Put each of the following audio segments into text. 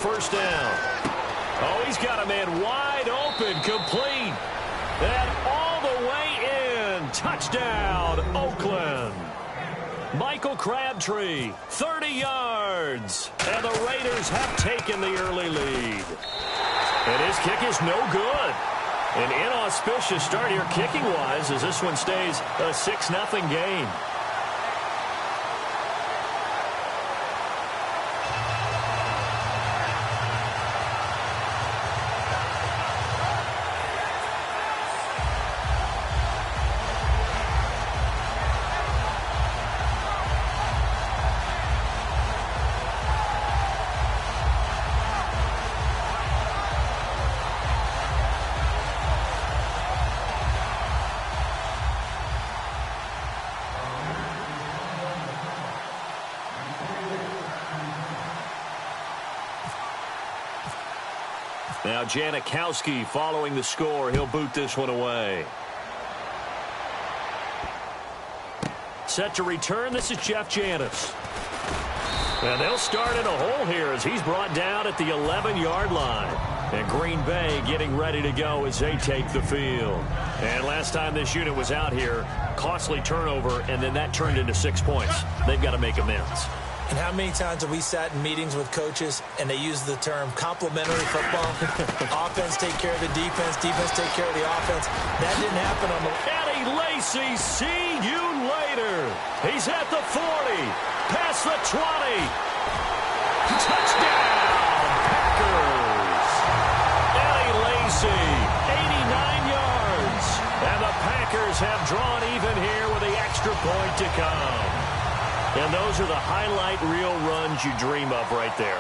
First down. Oh, he's got a man wide open, complete. And all the way in. Touchdown, Oakland. Michael Crabtree, 30 yards. And the Raiders have taken the early lead. And his kick is no good. An inauspicious start here kicking-wise as this one stays a 6-0 game. Now Janikowski following the score. He'll boot this one away. Set to return. This is Jeff Janis. And they'll start in a hole here as he's brought down at the 11-yard line. And Green Bay getting ready to go as they take the field. And last time this unit was out here, costly turnover, and then that turned into 6 points. They've got to make amends. And how many times have we sat in meetings with coaches and they use the term complementary football? Offense take care of the defense, defense take care of the offense. That didn't happen on the... Eddie Lacy, see you later. He's at the 40, past the 20. Touchdown, Packers. Eddie Lacy, 89 yards. And the Packers have drawn even here with the extra point to come. And those are the highlight reel runs you dream of right there.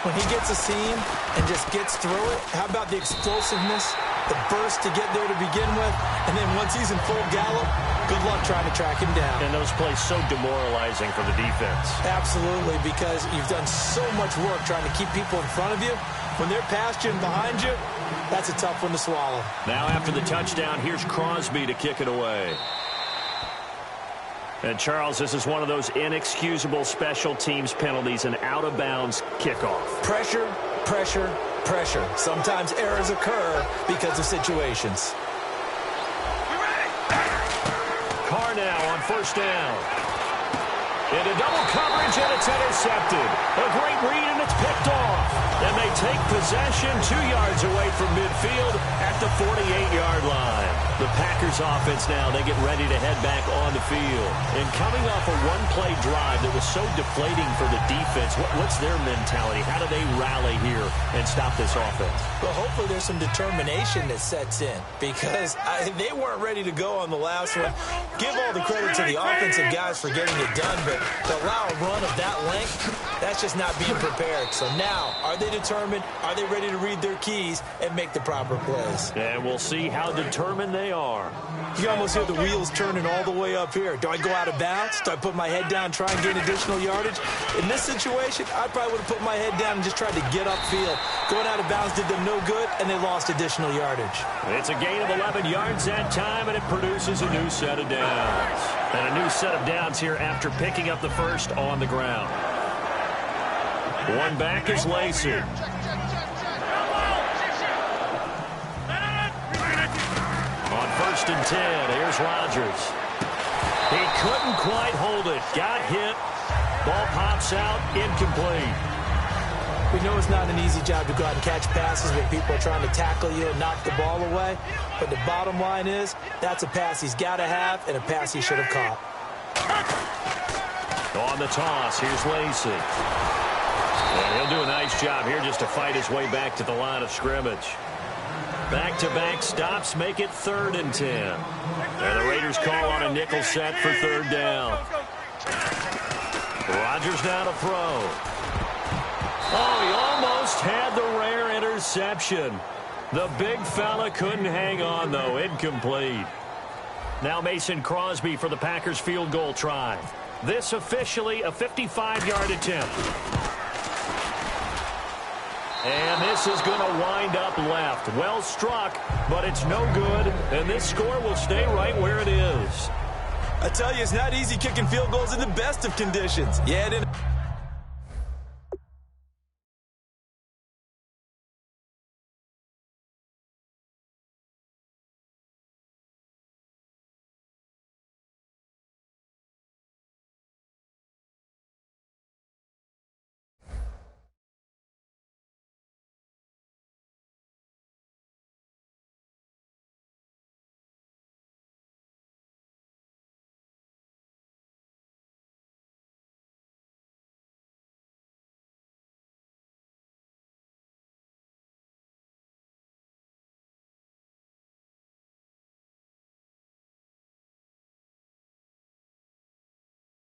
When he gets a seam and just gets through it, how about the explosiveness, the burst to get there to begin with, and then once he's in full gallop, good luck trying to track him down. And those plays so demoralizing for the defense. Absolutely, because you've done so much work trying to keep people in front of you. When they're past you and behind you, that's a tough one to swallow. Now after the touchdown, here's Crosby to kick it away. And, Charles, this is one of those inexcusable special teams penalties, an out-of-bounds kickoff. Pressure, pressure, pressure. Sometimes errors occur because of situations. Carr now on first down. Into double coverage, and it's intercepted. A great read, and it's picked off. And they take possession 2 yards away from midfield at the 48-yard line. The Packers offense now, they get ready to head back on the field. And coming off a one-play drive that was so deflating for the defense, what's their mentality? How do they rally here and stop this offense? Well, hopefully there's some determination that sets in because they weren't ready to go on the last one. Give all the credit to the offensive guys for getting it done, but to allow a run of that length, that's just not being prepared. So now, are they determined? Are they ready to read their keys and make the proper plays? And we'll see how determined they are. You almost hear the wheels turning all the way up here. Do I go out of bounds? Do I put my head down, try and gain additional yardage? In this situation, I probably would have put my head down and just tried to get upfield. Going out of bounds did them no good, and they lost additional yardage. It's a gain of 11 yards that time, and it produces a new set of downs. And a new set of downs here after picking up the first on the ground. One back is Lacy. On first and 10, here's Rodgers. He couldn't quite hold it. Got hit. Ball pops out, incomplete. We know it's not an easy job to go out and catch passes when people are trying to tackle you and knock the ball away. But the bottom line is, that's a pass he's got to have and a pass he should have caught. On the toss, here's Lacy. And he'll do a nice job here just to fight his way back to the line of scrimmage. Back-to-back stops make it 3rd and 10. And the Raiders call on a nickel set for 3rd down. Rodgers now to throw. Oh, he almost had the rare interception. The big fella couldn't hang on, though. Incomplete. Now Mason Crosby for the Packers field goal try. This officially a 55-yard attempt. And this is going to wind up left. Well struck, but it's no good. And this score will stay right where it is. I tell you, it's not easy kicking field goals in the best of conditions. Yeah, it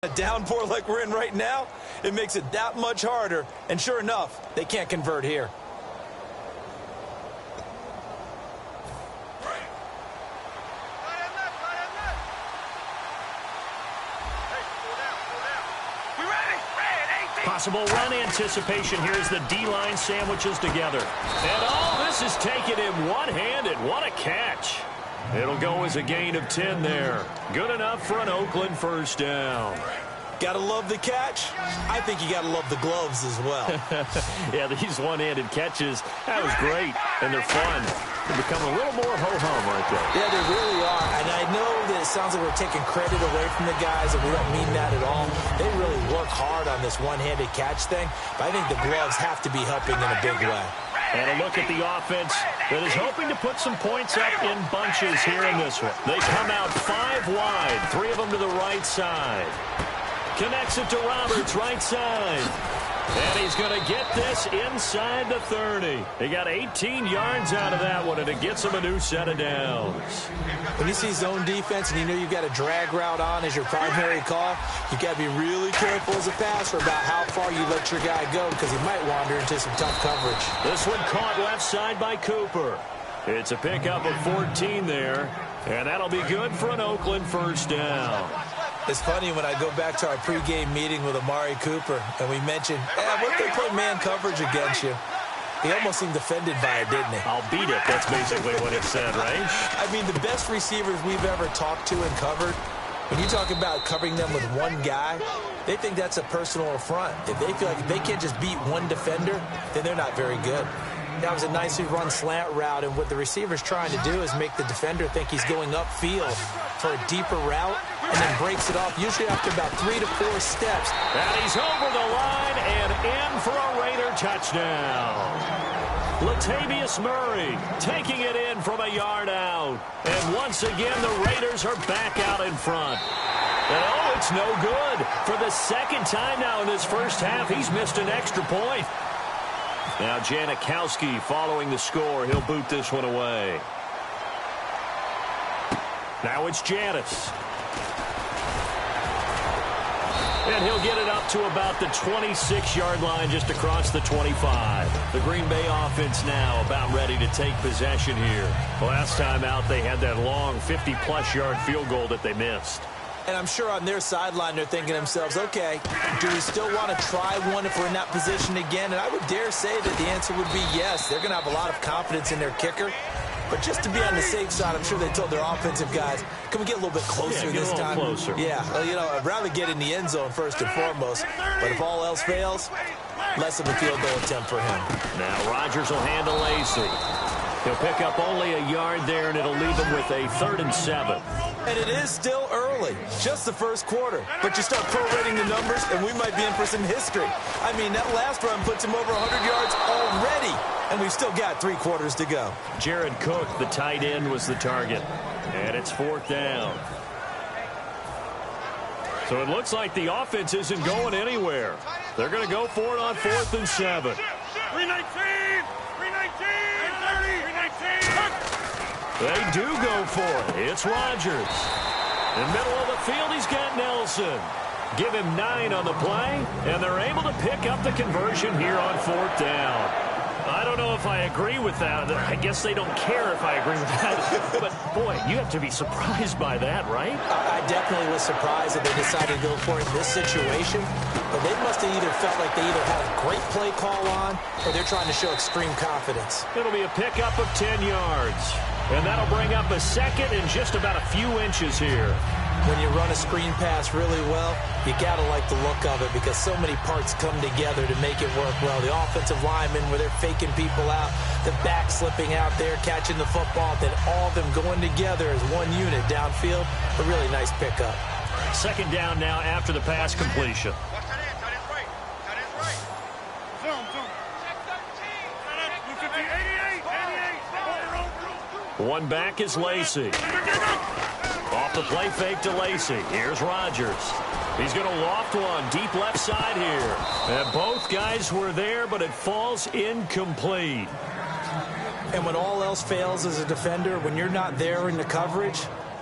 A downpour like we're in right now, it makes it that much harder. And sure enough, they can't convert here. Possible run anticipation here as the D-line sandwiches together. And all this is taken in one-handed. What a catch. It'll go as a gain of 10 there. Good enough for an Oakland first down. Gotta love the catch. I think you gotta love the gloves as well. Yeah, these one-handed catches, that was great. And they're fun. They become a little more ho-hum right there. Yeah, they really are. And I know that it sounds like we're taking credit away from the guys, and we don't mean that at all. They really work hard on this one-handed catch thing. But I think the gloves have to be helping in a big way. And a look at the offense that is hoping to put some points up in bunches here in this one. They come out 5 wide, 3 of them to the right side. Connects it to Roberts, right side. And he's going to get this inside the 30. He got 18 yards out of that one, and it gets him a new set of downs. When you see zone defense and you know you've got a drag route on as your primary call, you've got to be really careful as a passer about how far you let your guy go because he might wander into some tough coverage. This one caught left side by Cooper. It's a pickup of 14 there, and that'll be good for an Oakland first down. It's funny when I go back to our pregame meeting with Amari Cooper, and we mentioned, what if they play man coverage against you? He almost seemed offended by it, didn't he? I'll beat it. That's basically what he said, right? I mean, the best receivers we've ever talked to and covered, when you talk about covering them with one guy, they think that's a personal affront. If they feel like if they can't just beat one defender, then they're not very good. That was a nicely run slant route, and what the receiver's trying to do is make the defender think he's going upfield for a deeper route, and then breaks it off, usually after about 3 to 4 steps. And he's over the line and in for a Raider touchdown. Latavius Murray taking it in from a yard out. And once again, the Raiders are back out in front. And oh, it's no good. For the second time now in this first half, he's missed an extra point. Now Janikowski following the score. He'll boot this one away. Now it's Janis. And he'll get it up to about the 26-yard line just across the 25. The Green Bay offense now about ready to take possession here. Last time out, they had that long 50-plus yard field goal that they missed. And I'm sure on their sideline they're thinking to themselves, okay, do we still want to try one if we're in that position again? And I would dare say that the answer would be yes. They're going to have a lot of confidence in their kicker. But just to be on the safe side, I'm sure they told their offensive guys, can we get a little bit closer this time? Closer. Yeah, well, you know, I'd rather get in the end zone first and foremost. But if all else fails, less of a field goal attempt for him. Now Rodgers will handle Lacey. He'll pick up only a yard there, and it'll leave him with a 3rd and 7. And it is still early, just the first quarter. But you start prorating the numbers, and we might be in for some history. I mean, that last run puts him over 100 yards already, and we've still got 3 quarters to go. Jared Cook, the tight end, was the target. And it's 4th down. So it looks like the offense isn't going anywhere. They're going to go for it on 4th and 7. 319! 319! 319! They do go for it. It's Rodgers. In the middle of the field, he's got Nelson. Give him 9 on the play, and they're able to pick up the conversion here on 4th down. I don't know if I agree with that. I guess they don't care if I agree with that. But, boy, you have to be surprised by that, right? I definitely was surprised that they decided to go for it in this situation. But they must have either felt like they either had a great play call on or they're trying to show extreme confidence. It'll be a pickup of 10 yards. And that'll bring up a 2nd and just about a few inches here. When you run a screen pass really well, you got to like the look of it because so many parts come together to make it work well. The offensive linemen where they're faking people out, the back slipping out there, catching the football, then all of them going together as one unit downfield. A really nice pickup. 2nd down now after the pass completion. One back is Lacey. Off the play fake to Lacey. Here's Rodgers. He's going to loft one deep left side here. And both guys were there, but it falls incomplete. And when all else fails as a defender, when you're not there in the coverage,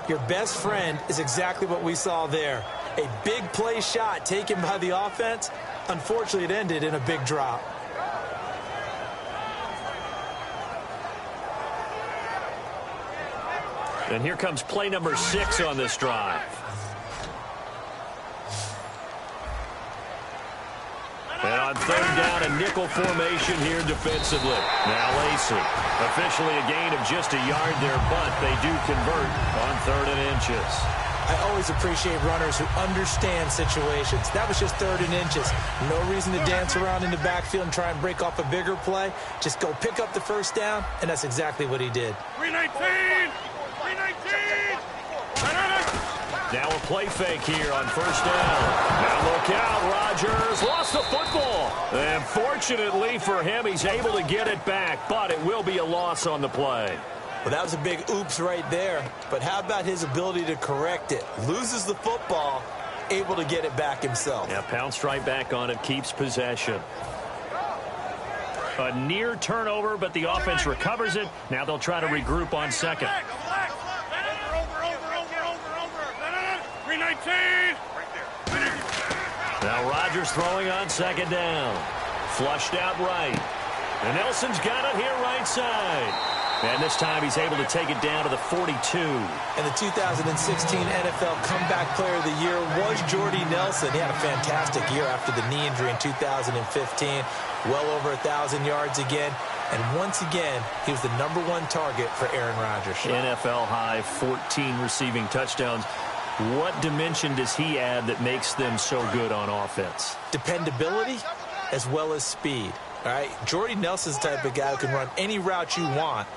your best friend is exactly what we saw there. A big play shot taken by the offense. Unfortunately, it ended in a big drop. And here comes play number 6 on this drive. And on third down, a nickel formation here defensively. Now Lacey. Officially a gain of just a yard there, but they do convert on 3rd and inches. I always appreciate runners who understand situations. That was just 3rd and inches. No reason to dance around in the backfield and try and break off a bigger play. Just go pick up the first down, and that's exactly what he did. 319! 319! Now a play fake here on 1st down. Now look out, Rodgers lost the football. And fortunately for him, he's able to get it back, but it will be a loss on the play. Well, that was a big oops right there. But how about his ability to correct it? Loses the football, able to get it back himself. Yeah, pounced right back on it, keeps possession. A near turnover, but the offense recovers it. Now they'll try to regroup on 2nd. 319! Now Rodgers throwing on 2nd down. Flushed out right. And Nelson's got it here right side. And this time he's able to take it down to the 42. And the 2016 NFL Comeback Player of the Year was Jordy Nelson. He had a fantastic year after the knee injury in 2015. Well over 1,000 yards again. And once again, he was the #1 target for Aaron Rodgers. NFL high 14 receiving touchdowns. What dimension does he add that makes them so good on offense? Dependability as well as speed. All right, Jordy Nelson's the type of guy who can run any route you want,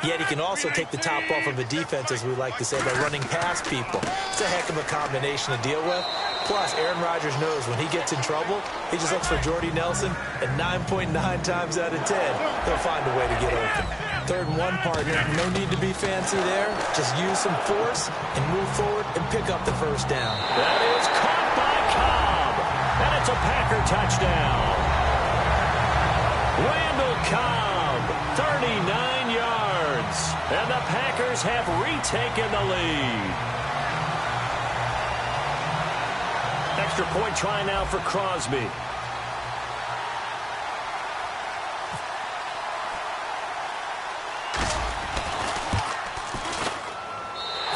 yet he can also take the top off of a defense, as we like to say, by running past people. It's a heck of a combination to deal with. Plus, Aaron Rodgers knows when he gets in trouble, he just looks for Jordy Nelson, and 9.9 times out of 10, he'll find a way to get open. 3rd and 1, partner. No need to be fancy there. Just use some force and move forward and pick up the first down. That is caught by Cobb, and it's a Packer touchdown. Randall Cobb, 39 yards, and the Packers have retaken the lead. Extra point try now for Crosby.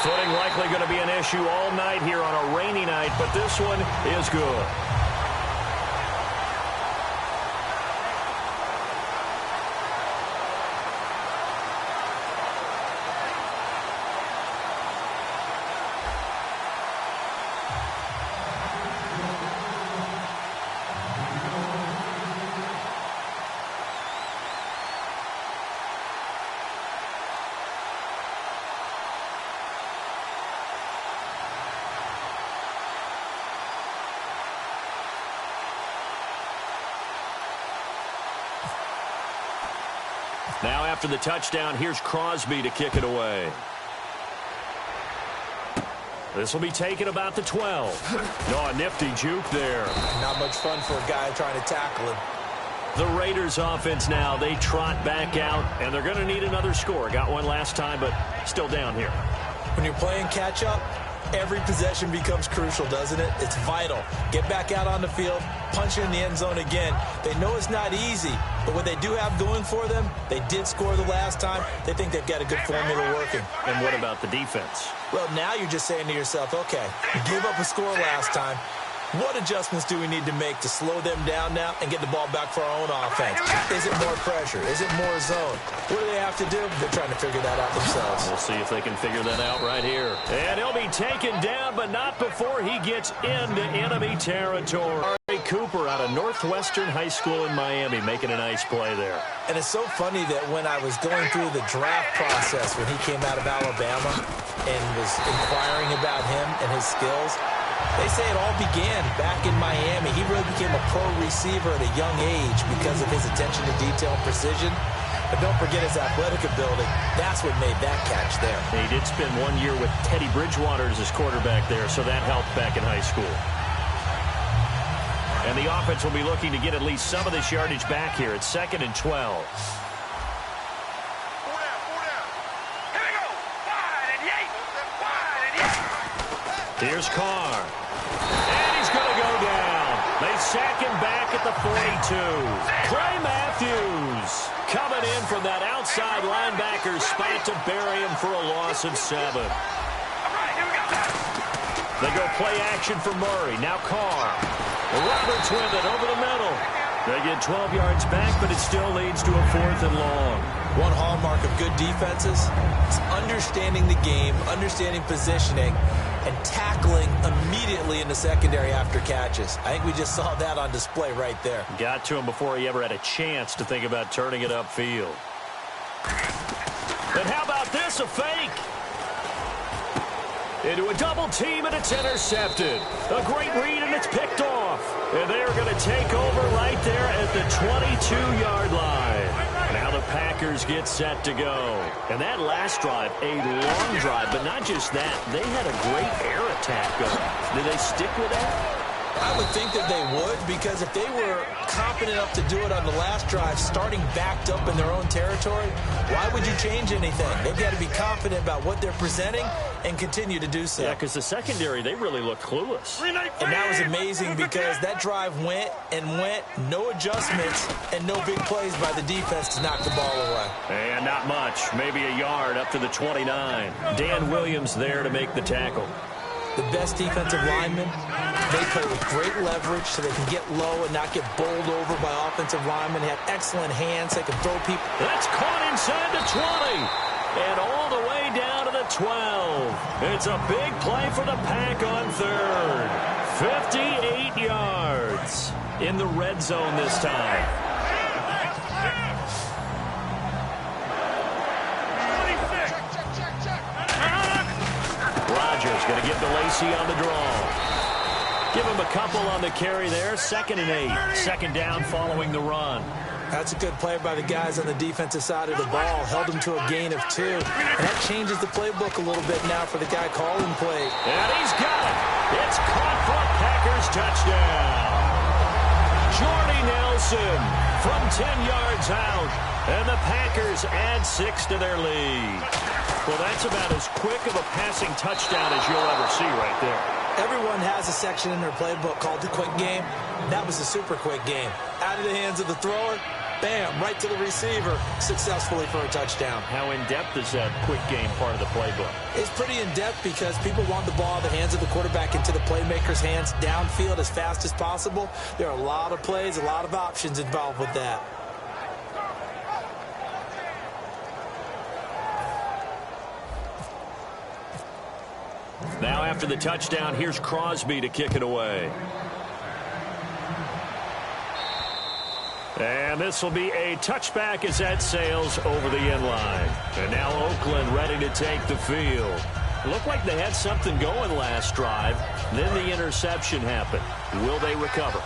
Footing likely going to be an issue all night here on a rainy night, but this one is good. Now after the touchdown, here's Crosby to kick it away. This will be taken about the 12. No, a nifty juke there. Not much fun for a guy trying to tackle him. The Raiders offense now, they trot back out, and they're going to need another score. Got one last time, but still down here. When you're playing catch-up, every possession becomes crucial, doesn't it? It's vital. Get back out on the field, punch it in the end zone again. They know it's not easy, but what they do have going for them, they did score the last time. They think they've got a good formula working. And what about the defense? Well, now you're just saying to yourself, okay, we gave up a score last time. What adjustments do we need to make to slow them down now and get the ball back for our own offense? Is it more pressure? Is it more zone? What do they have to do? They're trying to figure that out themselves. We'll see if they can figure that out right here. And he'll be taken down, but not before he gets into enemy territory. Cooper out of Northwestern High School in Miami making a nice play there. And it's so funny that when I was going through the draft process when he came out of Alabama and was inquiring about him and his skills, they say it all began back in Miami. He really became a pro receiver at a young age because of his attention to detail and precision. But don't forget his athletic ability. That's what made that catch there. He did spend 1 year with Teddy Bridgewater as his quarterback there, so that helped back in high school. And the offense will be looking to get at least some of this yardage back here at 2nd and 12. Here's Carr. second back at the 42. Clay Matthews coming in from that outside linebacker spot to bury him for a loss of 7. They go play action for Murray. Now Carr. Roberts with it over the middle. They get 12 yards back, but it still leads to a 4th and long. One hallmark of good defenses is understanding the game, understanding positioning, and tackling immediately in the secondary after catches. I think we just saw that on display right there. Got to him before he ever had a chance to think about turning it upfield. And how about this, a fake? Into a double team, and it's intercepted. A great read, and it's picked off. And they're going to take over right there at the 22-yard line. Now the Packers get set to go. And that last drive, a long drive, but not just that. They had a great air attack going. Did they stick with that? I would think that they would, because if they were confident enough to do it on the last drive, starting backed up in their own territory, why would you change anything? They've got to be confident about what they're presenting and continue to do so. Yeah, because the secondary, they really look clueless. And that was amazing because that drive went and went, no adjustments, and no big plays by the defense to knock the ball away. And not much, maybe a yard up to the 29. Dan Williams there to make the tackle. The best defensive linemen, they play with great leverage so they can get low and not get bowled over by offensive linemen. They have excellent hands. They can throw people. That's caught inside the 20 and all the way down to the 12. It's a big play for the Pack on 3rd. 58 yards in the red zone this time. Rodgers going to give to Lacy on the draw. Give him a couple on the carry there. 2nd and 8. Second down following the run. That's a good play by the guys on the defensive side of the ball. Held them to a gain of 2. And that changes the playbook a little bit now for the guy calling play. And he's got it. It's caught for a Packers touchdown. Jordy Nelson from 10 yards out. And the Packers add 6 to their lead. Well, that's about as quick of a passing touchdown as you'll ever see right there. Everyone has a section in their playbook called the quick game. That was a super quick game. Out of the hands of the thrower, bam, right to the receiver, successfully for a touchdown. How in-depth is that quick game part of the playbook? It's pretty in-depth because people want the ball out of the hands of the quarterback into the playmaker's hands downfield as fast as possible. There are a lot of plays, a lot of options involved with that. Now after the touchdown, here's Crosby to kick it away. And this will be a touchback as that sails over the end line. And now Oakland ready to take the field. It looked like they had something going last drive. Then the interception happened. Will they recover?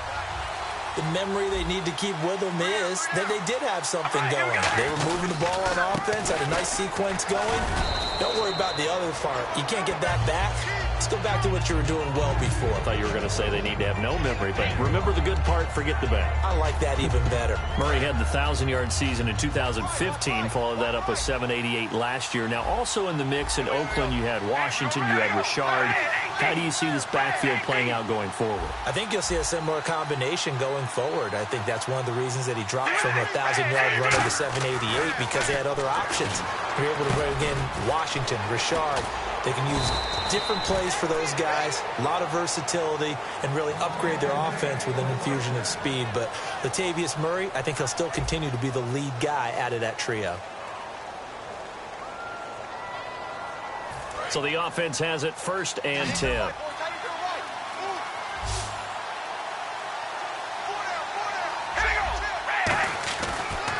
The memory they need to keep with them is that they did have something going. They were moving the ball on offense, had a nice sequence going. Don't worry about the other part. You can't get that back. Let's go back to what you were doing well before. I thought you were going to say they need to have no memory, but remember the good part, forget the bad. I like that even better. Murray had the 1,000-yard season in 2015, followed that up with 788 last year. Now also in the mix in Oakland, you had Washington, you had Richard. How do you see this backfield playing out going forward? I think you'll see a similar combination going forward. I think that's one of the reasons that he dropped from a 1,000-yard runner to 788 because they had other options. You're able to bring in Washington, Richard. They can use different plays for those guys, a lot of versatility, and really upgrade their offense with an infusion of speed. But Latavius Murray, I think he'll still continue to be the lead guy out of that trio. So the offense has it 1st and 10.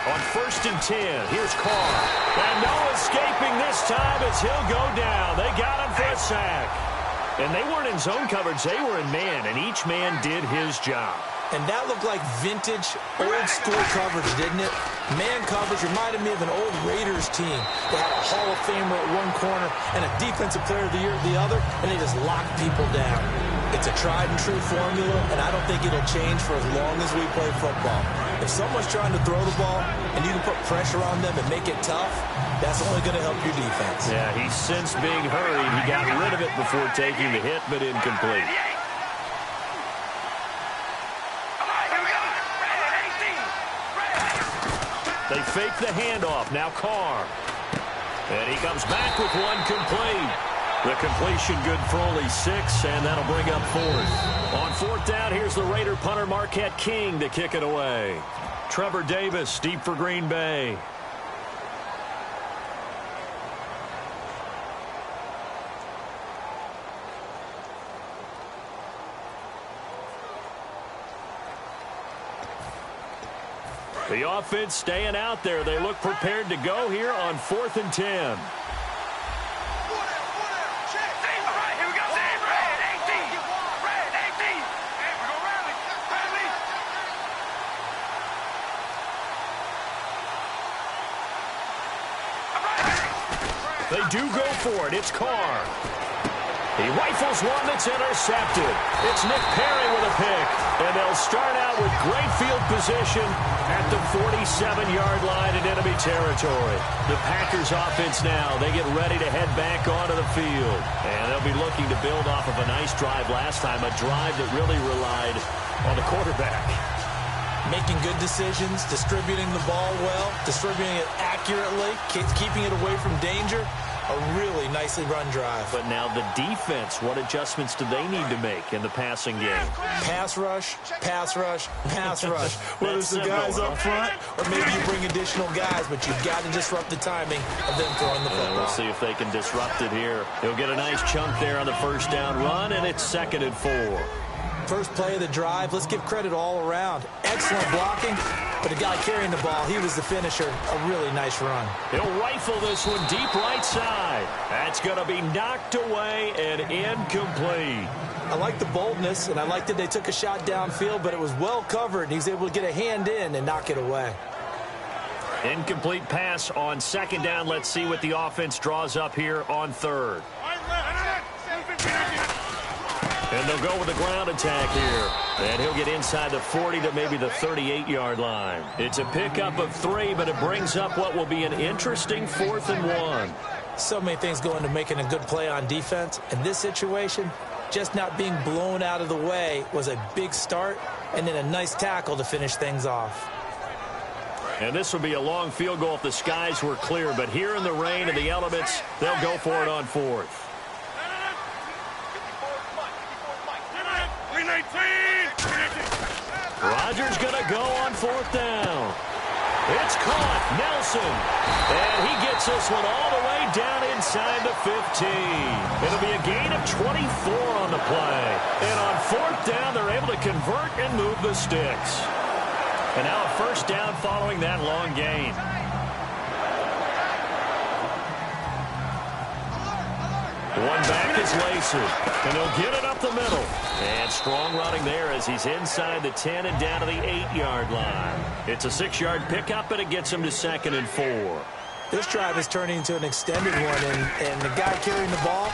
On 1st and 10, here's Carr. And no escaping this time as he'll go down. They got him for a sack. And they weren't in zone coverage. They were in man, and each man did his job. And that looked like vintage, old-school coverage, didn't it? Man coverage reminded me of an old Raiders team. They had a Hall of Famer at one corner and a Defensive Player of the Year at the other, and they just locked people down. It's a tried-and-true formula, and I don't think it'll change for as long as we play football. If someone's trying to throw the ball and you can put pressure on them and make it tough, that's only going to help your defense. Yeah, he sensed being hurried. He got rid of it before taking the hit, but incomplete. They fake the handoff. Now Carr. And he comes back with one complete. The completion good for only 6, and that'll bring up 4th. On 4th down, here's the Raider punter Marquette King to kick it away. Trevor Davis deep for Green Bay. The offense staying out there. They look prepared to go here on 4th and 10. They do go for it. It's Carr. He rifles one that's intercepted. It's Nick Perry with a pick. And they'll start out with great field position at the 47-yard line in enemy territory. The Packers offense now, they get ready to head back onto the field. And they'll be looking to build off of a nice drive last time, a drive that really relied on the quarterback. Making good decisions, distributing the ball well, distributing it accurately, keeping it away from danger. A really nicely run drive. But now the defense, what adjustments do they need to make in the passing game? Pass rush, pass rush, pass rush. Whether it's the guys up front or maybe you bring additional guys, but you've got to disrupt the timing of them throwing the football. We'll see if they can disrupt it here. He'll get a nice chunk there on the first down run, and it's 2nd and 4. First play of the drive, let's give credit all around. Excellent blocking, but the guy carrying the ball, he was the finisher. A really nice run. He'll rifle this one deep right side. That's going to be knocked away and incomplete. I like the boldness, and I like that they took a shot downfield, but it was well covered, and he was able to get a hand in and knock it away. Incomplete pass on 2nd down. Let's see what the offense draws up here on 3rd. And they'll go with the ground attack here. And he'll get inside the 40 to maybe the 38-yard line. It's a pickup of 3, but it brings up what will be an interesting 4th and 1. So many things go into making a good play on defense. In this situation, just not being blown out of the way was a big start, and then a nice tackle to finish things off. And this will be a long field goal if the skies were clear. But here in the rain and the elements, they'll go for it on 4th. Rodgers going to go on 4th down. It's caught. Nelson. And he gets this one all the way down inside the 15. It'll be a gain of 24 on the play. And on 4th down, they're able to convert and move the sticks. And now a first down following that long gain. One back is Lacey, and he'll get it up the middle. And strong running there as he's inside the 10 and down to the 8-yard line. It's a 6-yard pickup, and it gets him to 2nd and 4. This drive is turning into an extended one, and the guy carrying the ball,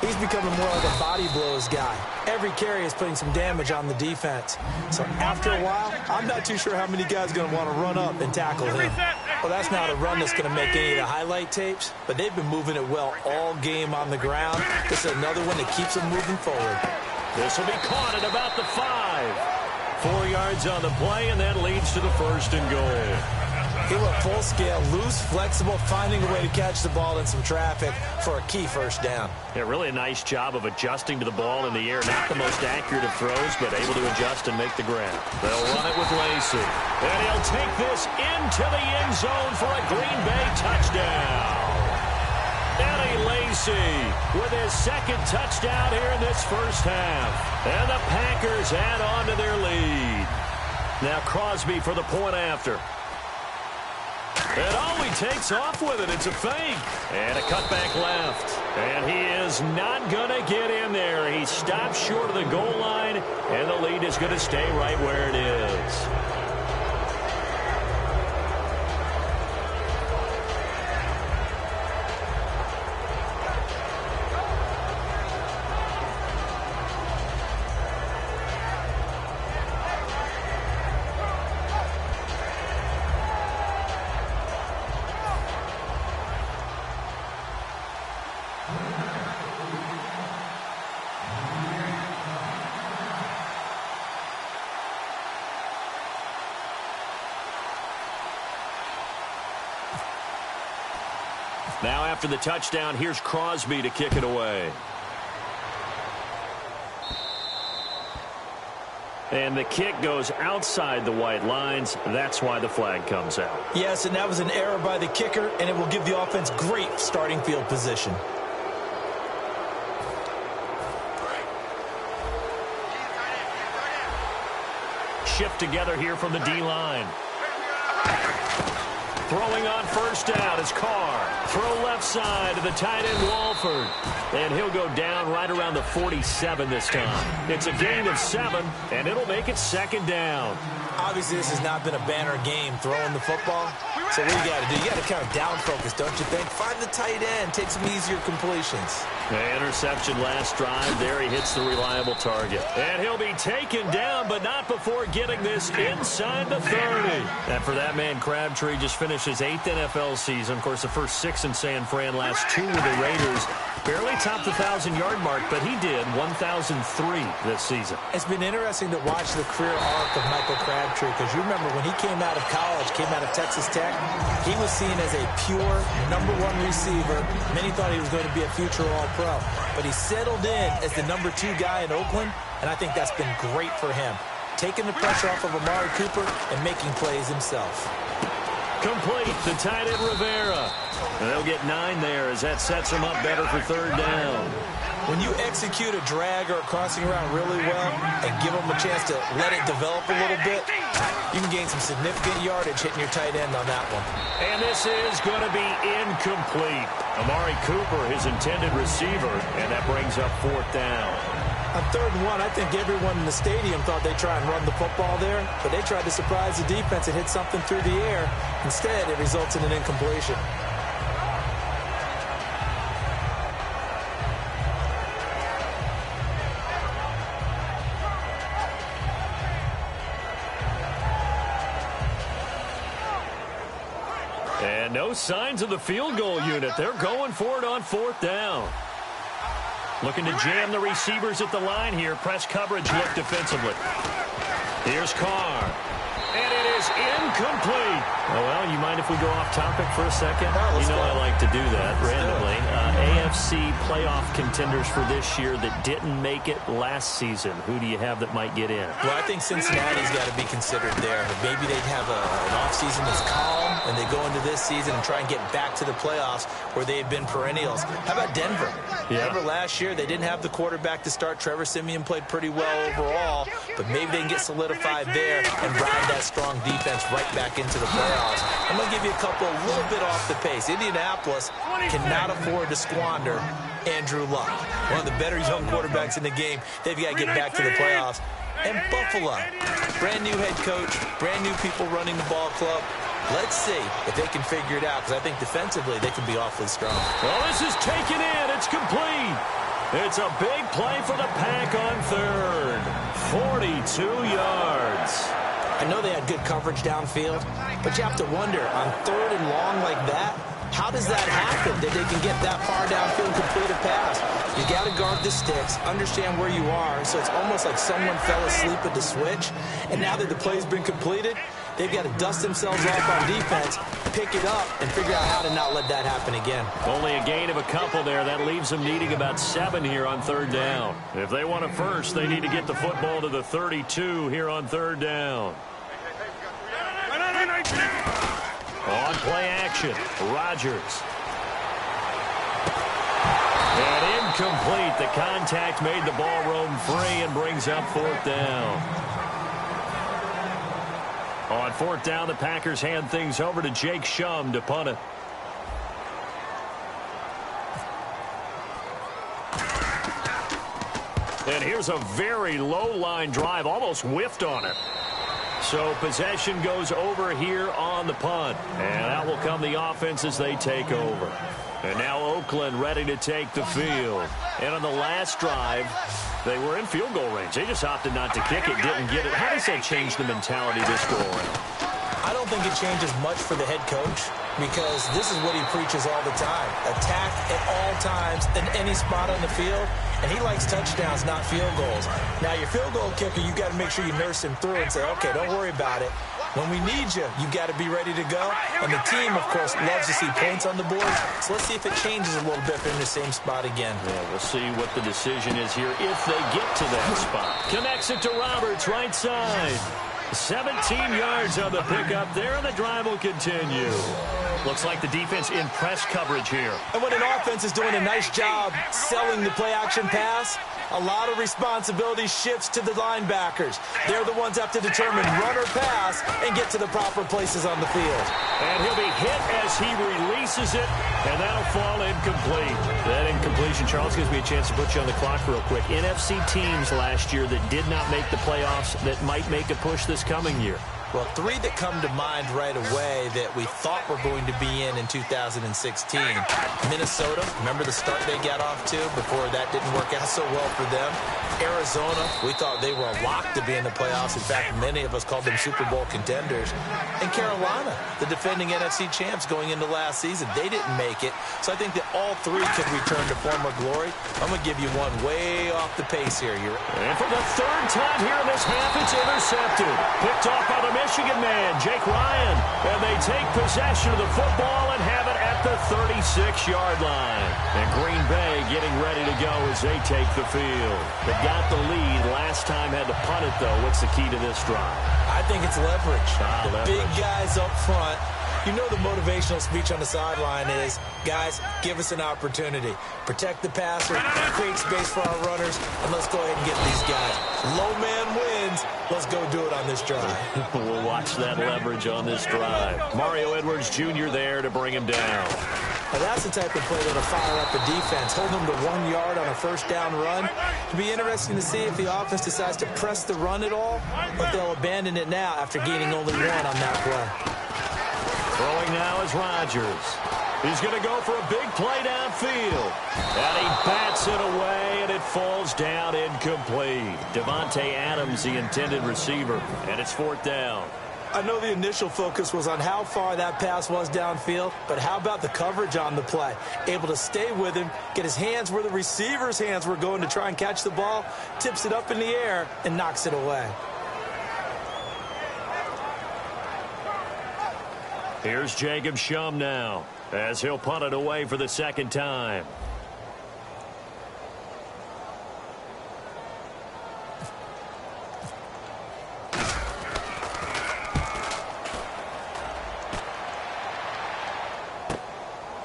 he's becoming more like a body blows guy. Every carry is putting some damage on the defense. So after a while, I'm not too sure how many guys are going to want to run up and tackle him. Well, that's not a run that's going to make any of the highlight tapes, but they've been moving it well all game on the ground. This is another one that keeps them moving forward. This will be caught at about the 5. 4 yards on the play, and that leads to the 1st and goal. He went full scale, loose, flexible, finding a way to catch the ball in some traffic for a key first down. Yeah, really a nice job of adjusting to the ball in the air. Not the most accurate of throws, but able to adjust and make the grab. They'll run it with Lacey. And he'll take this into the end zone for a Green Bay touchdown. Eddie Lacy with his 2nd touchdown here in this first half. And the Packers add on to their lead. Now Crosby for the point after. And oh, he takes off with it. It's a fake. And a cutback left. And he is not going to get in there. He stops short of the goal line, and the lead is going to stay right where it is. Now after the touchdown, here's Crosby to kick it away. And the kick goes outside the white lines. That's why the flag comes out. Yes, and that was an error by the kicker, and it will give the offense great starting field position. Shift together here from the D-line. Throwing on first down is Carr. Throw left side to the tight end Walford. And he'll go down right around the 47 this time. It's a gain of 7, and it'll make it second down. Obviously, this has not been a banner game throwing the football. So what you got to do? You got to kind of down focus, don't you think? Find the tight end. Take some easier completions. The interception last drive. There he hits the reliable target. And he'll be taken down, but not before getting this inside the 30. And for that man, Crabtree just finished his 8th NFL season. Of course, the first 6 in San Fran, last 2 with the Raiders. Barely topped the 1,000-yard mark, but he did 1,003 this season. It's been interesting to watch the career arc of Michael Crabtree, because you remember when he came out of college, came out of Texas Tech, he was seen as a pure #1 receiver. Many thought he was going to be a future All-Pro, but he settled in as the #2 guy in Oakland, and I think that's been great for him, taking the pressure off of Amari Cooper and making plays himself. Complete the tight end Rivera. And they'll get 9 there as that sets them up better for third down. When you execute a drag or a crossing route really well and give them a chance to let it develop a little bit, you can gain some significant yardage hitting your tight end on that one. And this is going to be incomplete. Amari Cooper, his intended receiver, and that brings up 4th down. On 3rd and 1, I think everyone in the stadium thought they'd try and run the football there, but they tried to surprise the defense and hit something through the air. Instead, it results in an incompletion. And no signs of the field goal unit. They're going for it on 4th down. Looking to jam the receivers at the line here. Press coverage look defensively. Here's Carr. And it is incomplete. Oh, well, you mind if we go off topic for a second? You know I like to do that randomly. AFC playoff contenders for this year that didn't make it last season. Who do you have that might get in? Well, I think Cincinnati's got to be considered there. Maybe they'd have an offseason that's calm, and they go into this season and try and get back to the playoffs where they've been perennials. How about Denver? Yeah. Denver last year, they didn't have the quarterback to start. Trevor Siemian played pretty well overall, but maybe they can get solidified there and ride that strong defense right back into the playoffs. I'm going to give you a couple a little bit off the pace. Indianapolis cannot afford to squander Andrew Luck, one of the better young quarterbacks in the game. They've got to get back to the playoffs. And Buffalo, brand new head coach, brand new people running the ball club. Let's see if they can figure it out, because I think defensively they can be awfully strong. Well, this is taken in. It's complete. It's a big play for the Pack on 3rd. 42 yards. I know they had good coverage downfield, but you have to wonder, on 3rd and long like that, how does that happen that they can get that far downfield and complete a pass? You got to guard the sticks, understand where you are, so it's almost like someone fell asleep at the switch, and now that the play's been completed, they've got to dust themselves off on defense, pick it up, and figure out how to not let that happen again. Only a gain of a couple there. That leaves them needing about 7 here on 3rd down. If they want a first, they need to get the football to the 32 here on 3rd down. On play action, Rodgers. And incomplete. The contact made the ball roam free and brings up 4th down. On 4th down, the Packers hand things over to Jake Shum to punt it. And here's a very low line drive, almost whiffed on it. So possession goes over here on the punt. And out will come the offense as they take over. And now Oakland ready to take the field. And on the last drive, they were in field goal range. They just opted not to kick it, didn't get it. How does that change the mentality this go around? I don't think it changes much for the head coach, because this is what he preaches all the time. Attack at all times in any spot on the field. And he likes touchdowns, not field goals. Now, your field goal kicker, you got to make sure you nurse him through and say, okay, don't worry about it. When we need you, you got to be ready to go. And the team, of course, loves to see points on the board. So let's see if it changes a little bit if they're in the same spot again. Yeah, we'll see what the decision is here if they get to that spot. Connects it to Roberts, right side. 17 yards on the pickup there, and the drive will continue. Looks like the defense in press coverage here. And when an offense is doing a nice job selling the play-action pass, a lot of responsibility shifts to the linebackers. They're the ones that have to determine run or pass and get to the proper places on the field. And he'll be hit as he releases it, and that'll fall incomplete. That incompletion, Charles, gives me a chance to put you on the clock real quick. NFC teams last year that did not make the playoffs that might make a push this coming year. Well, three that come to mind right away that we thought were going to be in 2016. Minnesota, remember the start they got off to before that didn't work out so well for them. Arizona, we thought they were a lock to be in the playoffs. In fact, many of us called them Super Bowl contenders. And Carolina, the defending NFC champs going into last season, they didn't make it. So I think that all three could return to former glory. I'm going to give you one way off the pace here. And for the third time here in this half, it's intercepted. Picked off by the Michigan man, Jake Ryan. And they take possession of the football and have it at the 36-yard line. And Green Bay getting ready to go as they take the field. They got the lead. Last time had to punt it, though. What's the key to this drive? I think it's leverage. Leverage. Big guys up front. You know the motivational speech on the sideline is, guys, give us an opportunity. Protect the passer, create space for our runners, and let's go ahead and get these guys. Low man wins. Let's go do it on this drive. We'll watch that leverage on this drive. Mario Edwards Jr. there to bring him down. Now that's the type of play that'll fire up the defense. Hold them to 1 yard on a first down run. It'll be interesting to see if the offense decides to press the run at all, but they'll abandon it now after gaining only one on that play. Throwing now is Rodgers. He's going to go for a big play downfield. And he bats it away, and it falls down incomplete. Devontae Adams, the intended receiver, and it's fourth down. I know the initial focus was on how far that pass was downfield, but how about the coverage on the play? Able to stay with him, get his hands where the receiver's hands were going to try and catch the ball, tips it up in the air, and knocks it away. Here's Jacob Shum now, as he'll punt it away for the second time.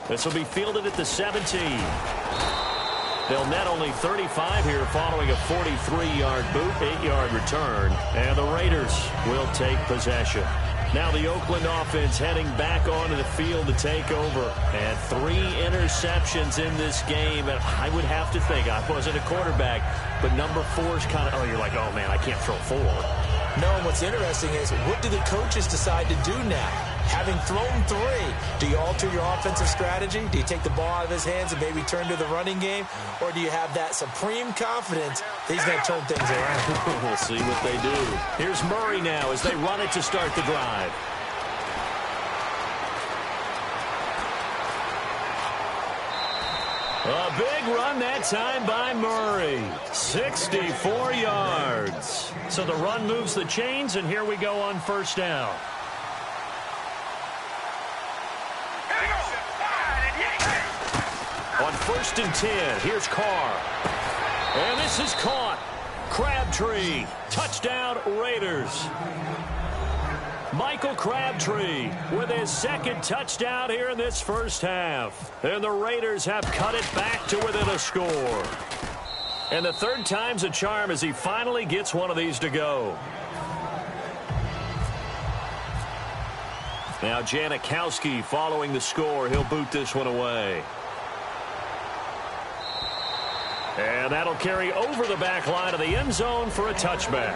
This will be fielded at the 17. They'll net only 35 here following a 43-yard boot, 8-yard return. And the Raiders will take possession. Now the Oakland offense heading back onto the field to take over. And 3 interceptions in this game. And I would have to think, I wasn't a quarterback, but number 4 is kind of, oh, you're like, oh, man, I can't throw 4. No, and what's interesting is, what do the coaches decide to do now? Having thrown 3, do you alter your offensive strategy? Do you take the ball out of his hands and maybe turn to the running game? Or do you have that supreme confidence that he's going to turn things around? We'll see what they do. Here's Murray now as they run it to start the drive. A big run that time by Murray. 64 yards. So the run moves the chains, and here we go on first down. On 1st and 10, here's Carr. And this is caught. Crabtree. Touchdown, Raiders. Michael Crabtree with his second touchdown here in this first half. And the Raiders have cut it back to within a score. And the third time's a charm as he finally gets one of these to go. Now Janikowski following the score. He'll boot this one away. And that'll carry over the back line of the end zone for a touchback.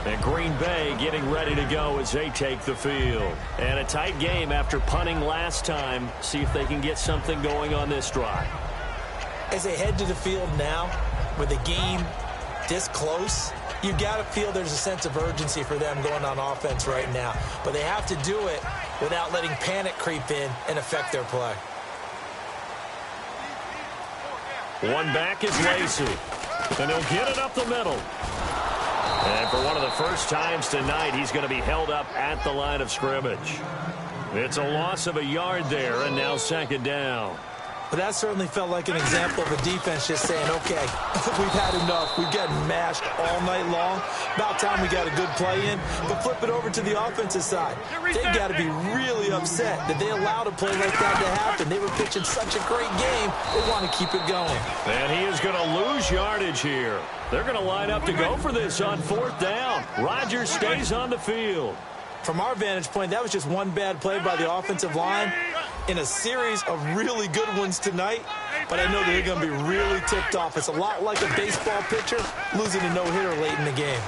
And Green Bay getting ready to go as they take the field. And a tight game after punting last time. See if they can get something going on this drive. As they head to the field now, with the game this close, you've got to feel there's a sense of urgency for them going on offense right now. But they have to do it without letting panic creep in and affect their play. One back is Lacey. And he'll get it up the middle. And for one of the first times tonight, he's going to be held up at the line of scrimmage. It's a loss of a yard there, and now second down. But that certainly felt like an example of a defense just saying, okay, we've had enough. We've gotten mashed all night long. About time we got a good play in. But flip it over to the offensive side. They've got to be really upset that they allowed a play like that to happen. They were pitching such a great game. They want to keep it going. And he is going to lose yardage here. They're going to line up to go for this on fourth down. Rodgers stays on the field. From our vantage point, that was just one bad play by the offensive line in a series of really good ones tonight. But I know that they're going to be really ticked off. It's a lot like a baseball pitcher losing a no-hitter late in the game.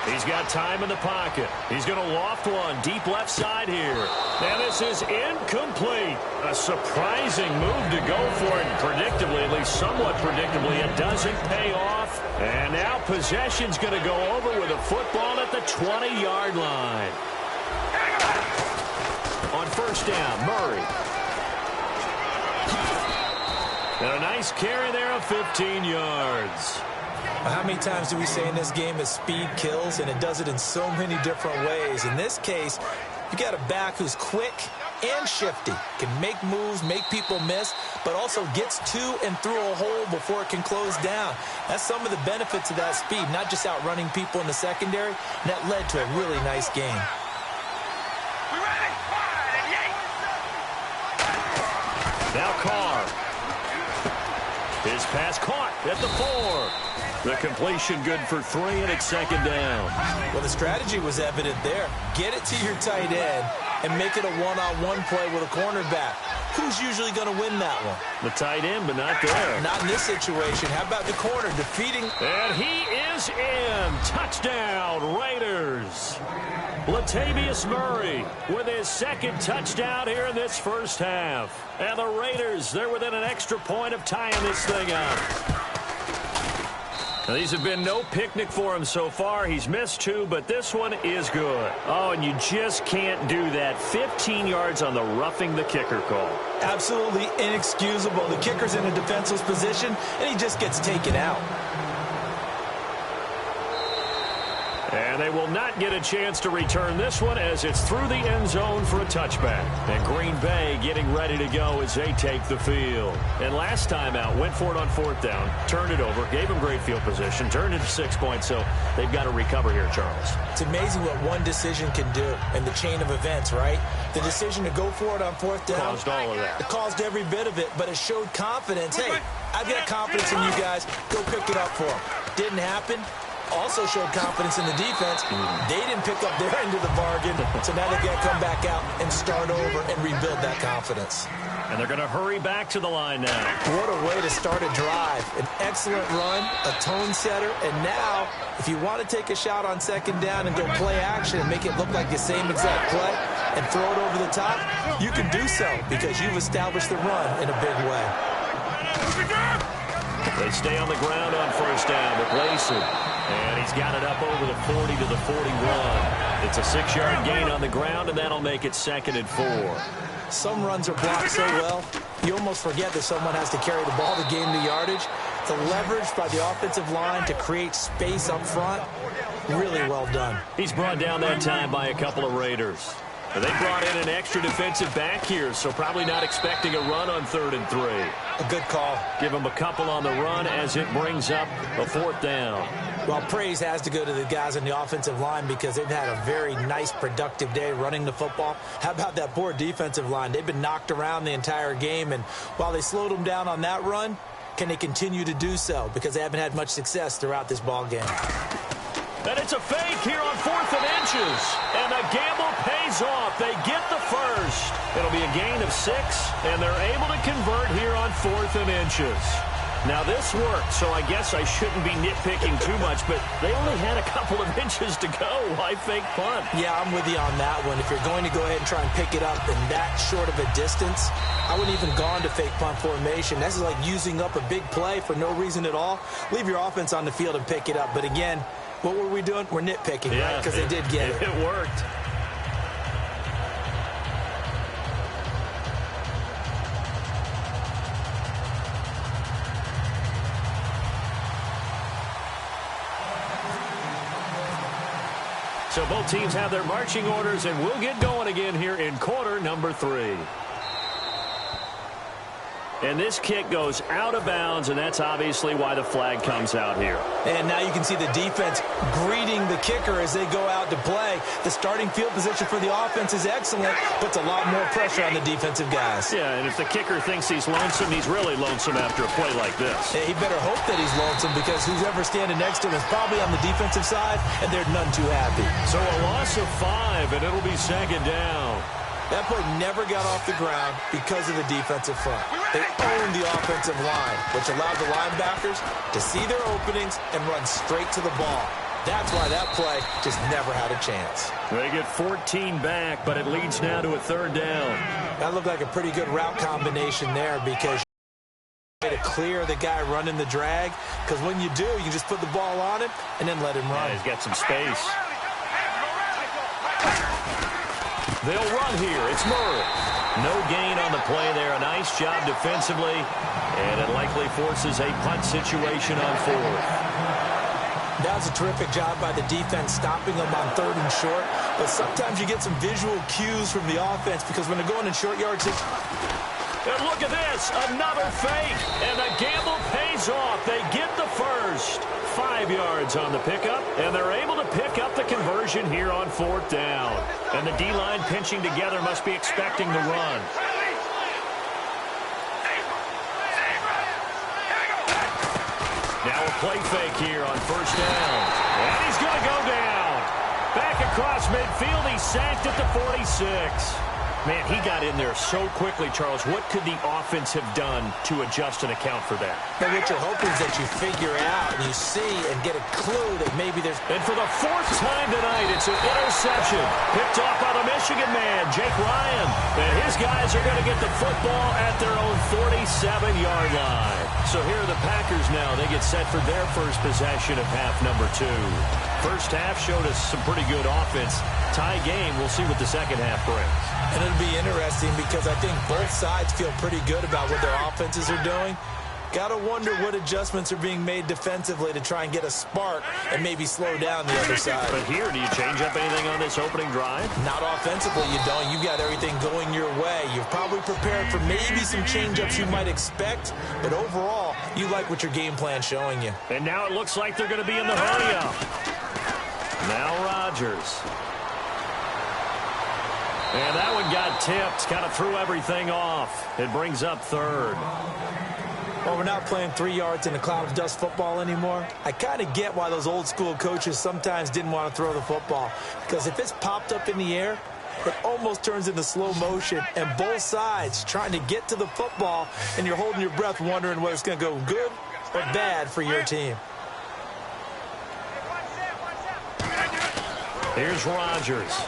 He's got time in the pocket. He's going to loft one deep left side here. And this is incomplete. A surprising move to go for it. Predictably, at least somewhat predictably, it doesn't pay off. And now possession's going to go over with a football at the 20-yard line. On first down, Murray. And a nice carry there of 15 yards. How many times do we say in this game that speed kills, and it does it in so many different ways? In this case, you got a back who's quick and shifty, can make moves, make people miss, but also gets to and through a hole before it can close down. That's some of the benefits of that speed, not just outrunning people in the secondary, and that led to a really nice game. Now Carr. His pass caught at the 4. The completion good for 3, and it's second down. Well, the strategy was evident there. Get it to your tight end and make it a one-on-one play with a cornerback. Who's usually going to win that one? The tight end, but not there. Not in this situation. How about the corner defeating? And he is in. Touchdown, Raiders. Latavius Murray with his second touchdown here in this first half. And the Raiders, they're within an extra point of tying this thing up. Now, these have been no picnic for him so far. He's missed 2, but this one is good. Oh, and you just can't do that. 15 yards on the roughing the kicker call. Absolutely inexcusable. The kicker's in a defenseless position, and he just gets taken out. And they will not get a chance to return this one as it's through the end zone for a touchback. And Green Bay getting ready to go as they take the field. And last time out, went for it on fourth down, turned it over, gave them great field position, turned it to 6 points, so they've got to recover here, Charles. It's amazing what one decision can do in the chain of events, right? The decision to go for it on fourth down caused all of that. It caused every bit of it, but it showed confidence. Hey, I've got confidence in you guys. Go pick it up for them. Didn't happen. Also showed confidence in the defense. They didn't pick up their end of the bargain, so now they've got to come back out and start over and rebuild that confidence. And they're going to hurry back to the line now. What a way to start a drive. An excellent run, a tone setter, and now, if you want to take a shot on second down and go play action and make it look like the same exact play and throw it over the top, you can do so because you've established the run in a big way. They stay on the ground on first down with Lacey. And he's got it up over the 40 to the 41. It's a 6-yard gain on the ground, and that'll make it 2nd and 4. Some runs are blocked so well, you almost forget that someone has to carry the ball to gain the yardage. The leverage by the offensive line to create space up front, really well done. He's brought down that time by a couple of Raiders. They brought in an extra defensive back here, so probably not expecting a run on 3rd and 3. A good call. Give him a couple on the run as it brings up a 4th down. Well, praise has to go to the guys on the offensive line because they've had a very nice, productive day running the football. How about that poor defensive line? They've been knocked around the entire game, and while they slowed them down on that run, can they continue to do so? Because they haven't had much success throughout this ball game. And it's a fake here on 4th and inches. And the gamble pays off. They get the first. It'll be a gain of 6, and they're able to convert here on 4th and inches. Now, this worked, so I guess I shouldn't be nitpicking too much, but they only had a couple of inches to go. Why fake punt? Yeah, I'm with you on that one. If you're going to go ahead and try and pick it up in that short of a distance, I wouldn't even gone to fake punt formation. This is like using up a big play for no reason at all. Leave your offense on the field and pick it up. But again, what were we doing? We're nitpicking, right? Because they did get it. It worked. So both teams have their marching orders, and we'll get going again here in quarter number 3. And this kick goes out of bounds, and that's obviously why the flag comes out here. And now you can see the defense greeting the kicker as they go out to play. The starting field position for the offense is excellent, puts a lot more pressure on the defensive guys. Yeah, and if the kicker thinks he's lonesome, he's really lonesome after a play like this. Yeah, he better hope that he's lonesome, because who's ever standing next to him is probably on the defensive side, and they're none too happy. So a loss of 5, and it'll be second down. That play never got off the ground because of the defensive front. They owned the offensive line, which allowed the linebackers to see their openings and run straight to the ball. That's why that play just never had a chance. They get 14 back, but it leads now to a third down. That looked like a pretty good route combination there, because to clear the guy running the drag, because when you do, you just put the ball on him and then let him run. Yeah, he's got some space. They'll run here. It's Murray. No gain on the play there. A nice job defensively, and it likely forces a punt situation on 4th. That was a terrific job by the defense stopping them on 3rd and short, but sometimes you get some visual cues from the offense, because when they're going in short yards, and look at this, another fake, and the gamble pays off. They get the first. 5 yards on the pickup, and they're able to pick up the conversion here on 4th down. And the D-line pinching together must be expecting the run. Now a play fake here on 1st down. And he's going to go down. Back across midfield, he's sacked at the 46. Man, he got in there so quickly, Charles. What could the offense have done to adjust and account for that? But what you're hoping is that you figure out and you see and get a clue that maybe there's... And for the 4th time tonight, it's an interception. Picked off by the Michigan man, Jake Ryan. And his guys are going to get the football at their own 47-yard line. So here are the Packers now. They get set for their first possession of half number 2. First half showed us some pretty good offense. Tie game. We'll see what the second half brings. And it'll be interesting, because I think both sides feel pretty good about what their offenses are doing. Got to wonder what adjustments are being made defensively to try and get a spark and maybe slow down the other side. But here, do you change up anything on this opening drive? Not offensively, you don't. You've got everything going your way. You've probably prepared for maybe some change-ups you might expect, but overall, you like what your game plan's showing you. And now it looks like they're going to be in the hurry-up. Now Rodgers. And that one got tipped, kind of threw everything off. It brings up 3rd. Well, we're not playing 3 yards in a cloud of dust football anymore. I kind of get why those old school coaches sometimes didn't want to throw the football, because if it's popped up in the air, it almost turns into slow motion, and both sides trying to get to the football, and you're holding your breath wondering whether it's going to go good or bad for your team. Here's Rodgers.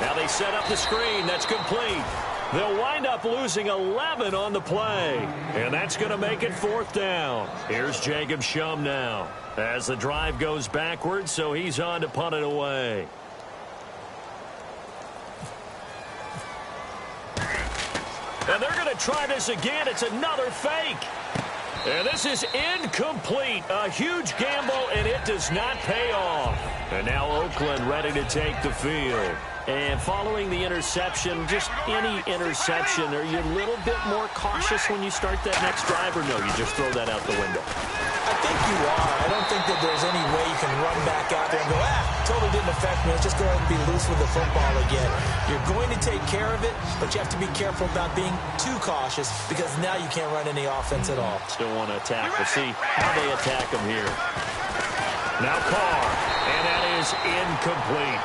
Now they set up the screen. That's complete. They'll wind up losing 11 on the play. And that's going to make it 4th down. Here's Jacob Shum now as the drive goes backwards, so he's on to punt it away. And they're going to try this again. It's another fake. And this is incomplete. A huge gamble, and it does not pay off. And now Oakland ready to take the field. And following the interception, just any interception, are you a little bit more cautious when you start that next drive, or no, you just throw that out the window? I think you are. I don't think that there's any way you can run back out there and go, totally didn't affect me. Let's just go ahead and be loose with the football again. You're going to take care of it, but you have to be careful about being too cautious, because now you can't run any offense at all. Still want to attack. We'll see how they attack them here. Now Carr, and that is incomplete.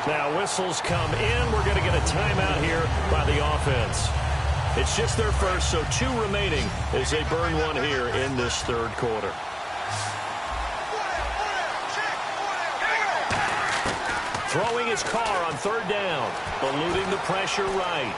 Now whistles come in. We're going to get a timeout here by the offense. It's just their first, so 2 remaining as they burn one here in this 3rd quarter. Throwing his Carr on 3rd down, eluding the pressure right.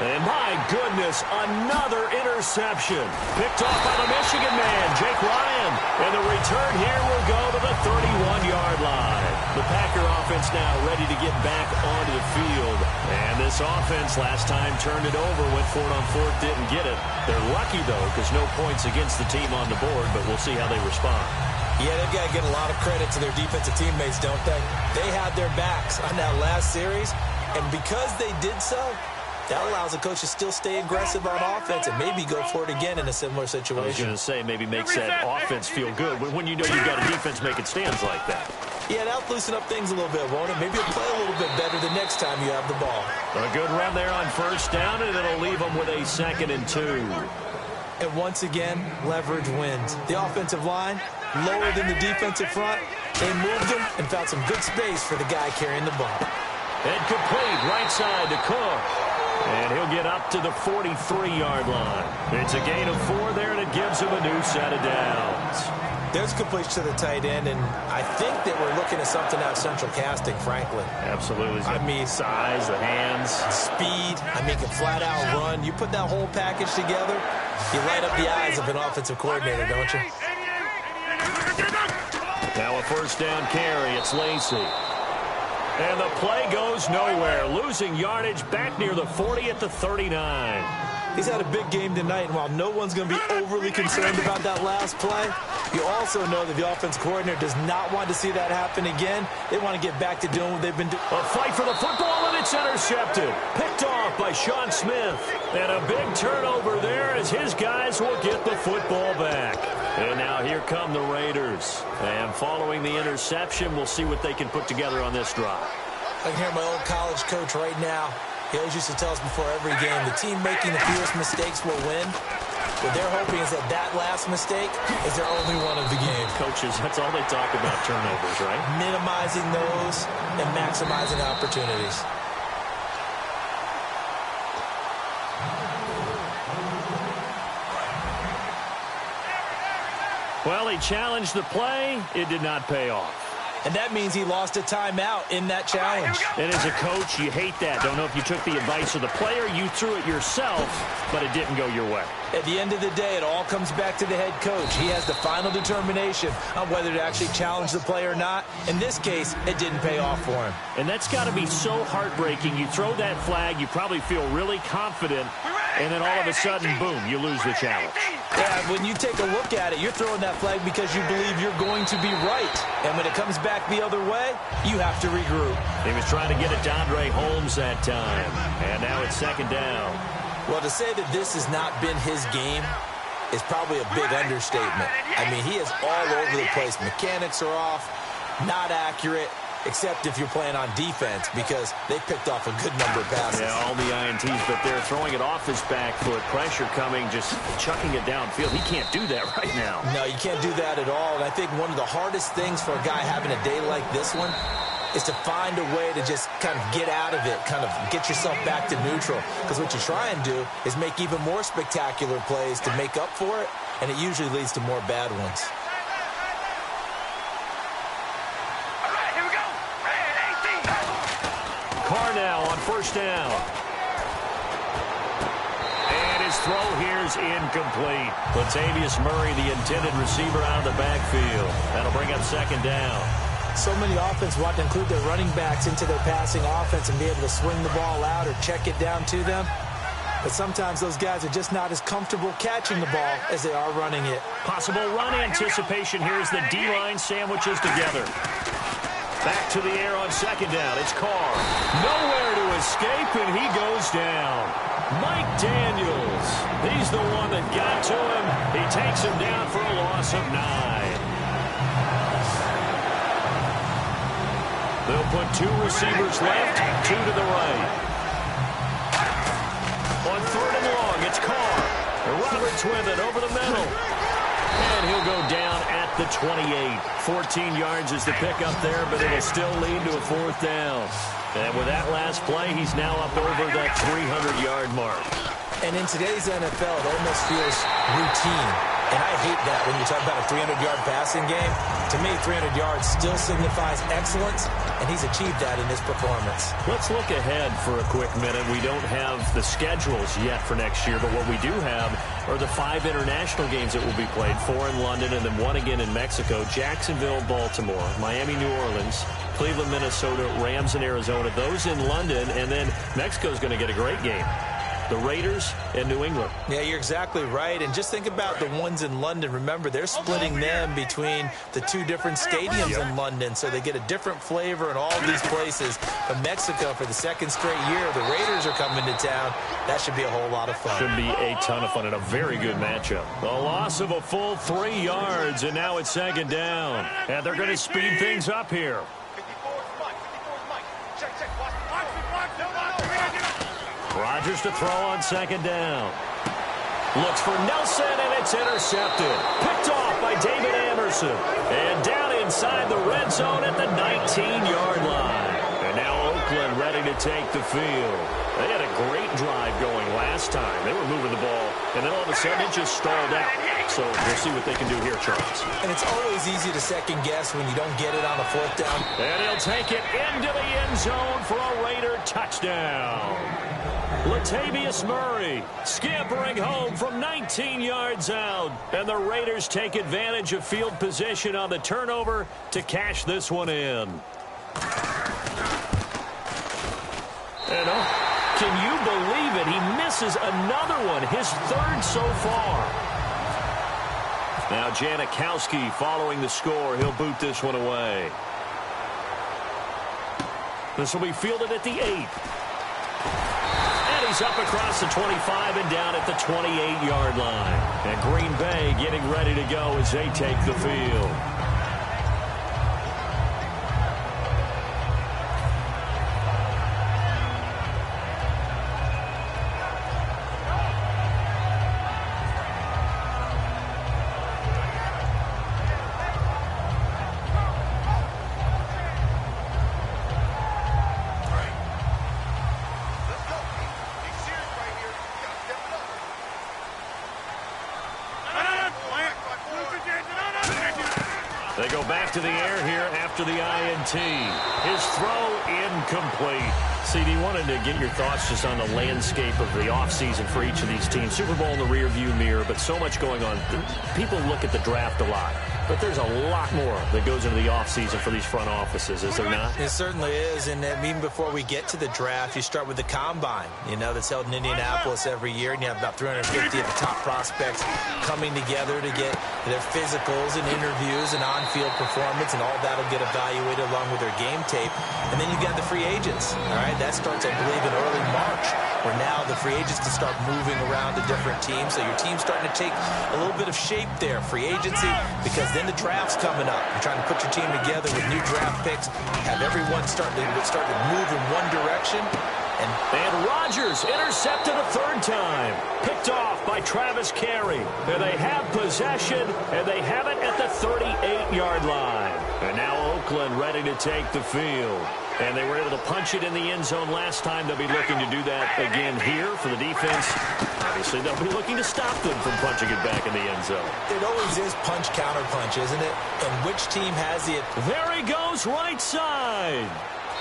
And my goodness, another interception. Picked off by the Michigan man, Jake Ryan. And the return here will go to the 31-yard line. The Packer offense now ready to get back onto the field. And this offense last time turned it over, went for it on 4th, didn't get it. They're lucky, though, because no points against the team on the board, but we'll see how they respond. Yeah, they've got to get a lot of credit to their defensive teammates, don't they? They had their backs on that last series, and because they did so, that allows the coach to still stay aggressive on offense and maybe go for it again in a similar situation. I was going to say, maybe makes that offense feel good when you know you've got a defense making stands like that. Yeah, that'll loosen up things a little bit, won't it? Maybe you'll play a little bit better the next time you have the ball. A good run there on first down, and it'll leave them with a 2nd and 2. And once again, leverage wins. The offensive line, lower than the defensive front. They moved them and found some good space for the guy carrying the ball. And complete right side to Cook. And he'll get up to the 43-yard line. It's a gain of 4 there, and it gives him a new set of downs. There's completion to the tight end, and I think that we're looking at something out of central casting, frankly. Absolutely. I mean, size, the hands. Speed. I mean, can flat out run. You put that whole package together, you light up the eyes of an offensive coordinator, don't you? Now a first down carry. It's Lacy. And the play goes nowhere. Losing yardage back near the 40 at the 39. He's had a big game tonight, and while no one's going to be overly concerned about that last play, you also know that the offense coordinator does not want to see that happen again. They want to get back to doing what they've been doing. A fight for the football, and it's intercepted. Picked off by Sean Smith. And a big turnover there as his guys will get the football back. And now here come the Raiders. And following the interception, we'll see what they can put together on this drive. I can hear my old college coach right now. He always used to tell us before every game, the team making the fewest mistakes will win. What they're hoping is that that last mistake is their only one of the game. Coaches, that's all they talk about, turnovers, right? Minimizing those and maximizing opportunities. Well, he challenged the play. It did not pay off. And that means he lost a timeout in that challenge. And as a coach, you hate that. Don't know if you took the advice of the player, you threw it yourself, but it didn't go your way. At the end of the day, it all comes back to the head coach. He has the final determination on whether to actually challenge the play or not. In this case, it didn't pay off for him. And that's got to be so heartbreaking. You throw that flag, you probably feel really confident, and then all of a sudden, boom, you lose the challenge. Yeah, when you take a look at it, you're throwing that flag because you believe you're going to be right. And when it comes back the other way, you have to regroup. He was trying to get it to Andre Holmes that time. And now it's 2nd down. Well, to say that this has not been his game is probably a big understatement. I mean, he is all over the place. Mechanics are off, not accurate, except if you're playing on defense, because they picked off a good number of passes. Yeah, all the INTs, but they're throwing it off his back foot. Pressure coming, just chucking it downfield. He can't do that right now. No, you can't do that at all. And I think one of the hardest things for a guy having a day like this one is to find a way to just kind of get out of it, kind of get yourself back to neutral. Because what you try and do is make even more spectacular plays to make up for it, and it usually leads to more bad ones. Carr now on first down. And his throw here's incomplete. Latavius Murray, the intended receiver, out of the backfield. That'll bring up 2nd down. So many offenses want to include their running backs into their passing offense and be able to swing the ball out or check it down to them. But sometimes those guys are just not as comfortable catching the ball as they are running it. Possible run anticipation here as the D-line sandwiches together. Back to the air on 2nd down. It's Carr. Nowhere to escape, and he goes down. Mike Daniels. He's the one that got to him. He takes him down for a loss of 9. They'll put 2 receivers left, 2 to the right. On 3rd and long, it's Carr. Roberts with it over the middle. And he'll go down at the 28. 14 yards is the pickup there, but it'll still lead to a 4th down. And with that last play, he's now up over that 300-yard mark. And in today's NFL, it almost feels routine. And I hate that when you talk about a 300-yard passing game. To me, 300 yards still signifies excellence, and he's achieved that in this performance. Let's look ahead for a quick minute. We don't have the schedules yet for next year, but what we do have are the 5 international games that will be played, 4 in London and then 1 again in Mexico, Jacksonville, Baltimore, Miami, New Orleans, Cleveland, Minnesota, Rams, and Arizona. Those in London, and then Mexico's going to get a great game. the Raiders and New England. Yeah, you're exactly right. And just think about the ones in London. Remember, they're splitting them between the two different stadiums in London, so they get a different flavor in all of these places. But Mexico, for the second straight year, the Raiders are coming to town. That should be a whole lot of fun. Should be a ton of fun and a very good matchup. A loss of a full 3 yards, and now it's second down. And they're going to speed things up here. Rodgers to throw on second down. Looks for Nelson, and it's intercepted. Picked off by David Anderson. And down inside the red zone at the 19-yard line. And now Oakland ready to take the field. They had a great drive going last time. They were moving the ball, and then all of a sudden it just stalled out. So we'll see what they can do here, Charles. And it's always easy to second guess when you don't get it on a fourth down. And he'll take it into the end zone for a Raider touchdown. Latavius Murray scampering home from 19 yards out. And the Raiders take advantage of field position on the turnover to cash this one in. And can you believe it? He misses another one, his third so far. Now Janikowski following the score. He'll boot this one away. This will be fielded at the 8. And he's up across the 25 and down at the 28-yard line. And Green Bay getting ready to go as they take the field. They go back to the air here after the INT. His throw incomplete. CD, wanted to get your thoughts just on the landscape of the offseason for each of these teams. Super Bowl in the rearview mirror, but so much going on. People look at the draft a lot, but there's a lot more that goes into the offseason for these front offices, is there not? It certainly is, and even before we get to the draft, you start with the combine, that's held in Indianapolis every year, and you have about 350 of the top prospects coming together to get their physicals and interviews and on-field performance, and all that will get evaluated along with their game tape. And then you've got the free agents, all right? That starts, I believe, in early March, where now the free agents can start moving around to different teams. So your team's starting to take a little bit of shape there, free agency, because then the draft's coming up. You're trying to put your team together with new draft picks, have everyone start to move in one direction. And Rodgers intercepted a third time. Picked off by Travis Carey. And they have possession, and they have it at the 38-yard line. And now Oakland ready to take the field. And they were able to punch it in the end zone last time. They'll be looking to do that again here for the defense. Obviously, they'll be looking to stop them from punching it back in the end zone. It always is punch-counter-punch, isn't it? And which team has it? There he goes, right side.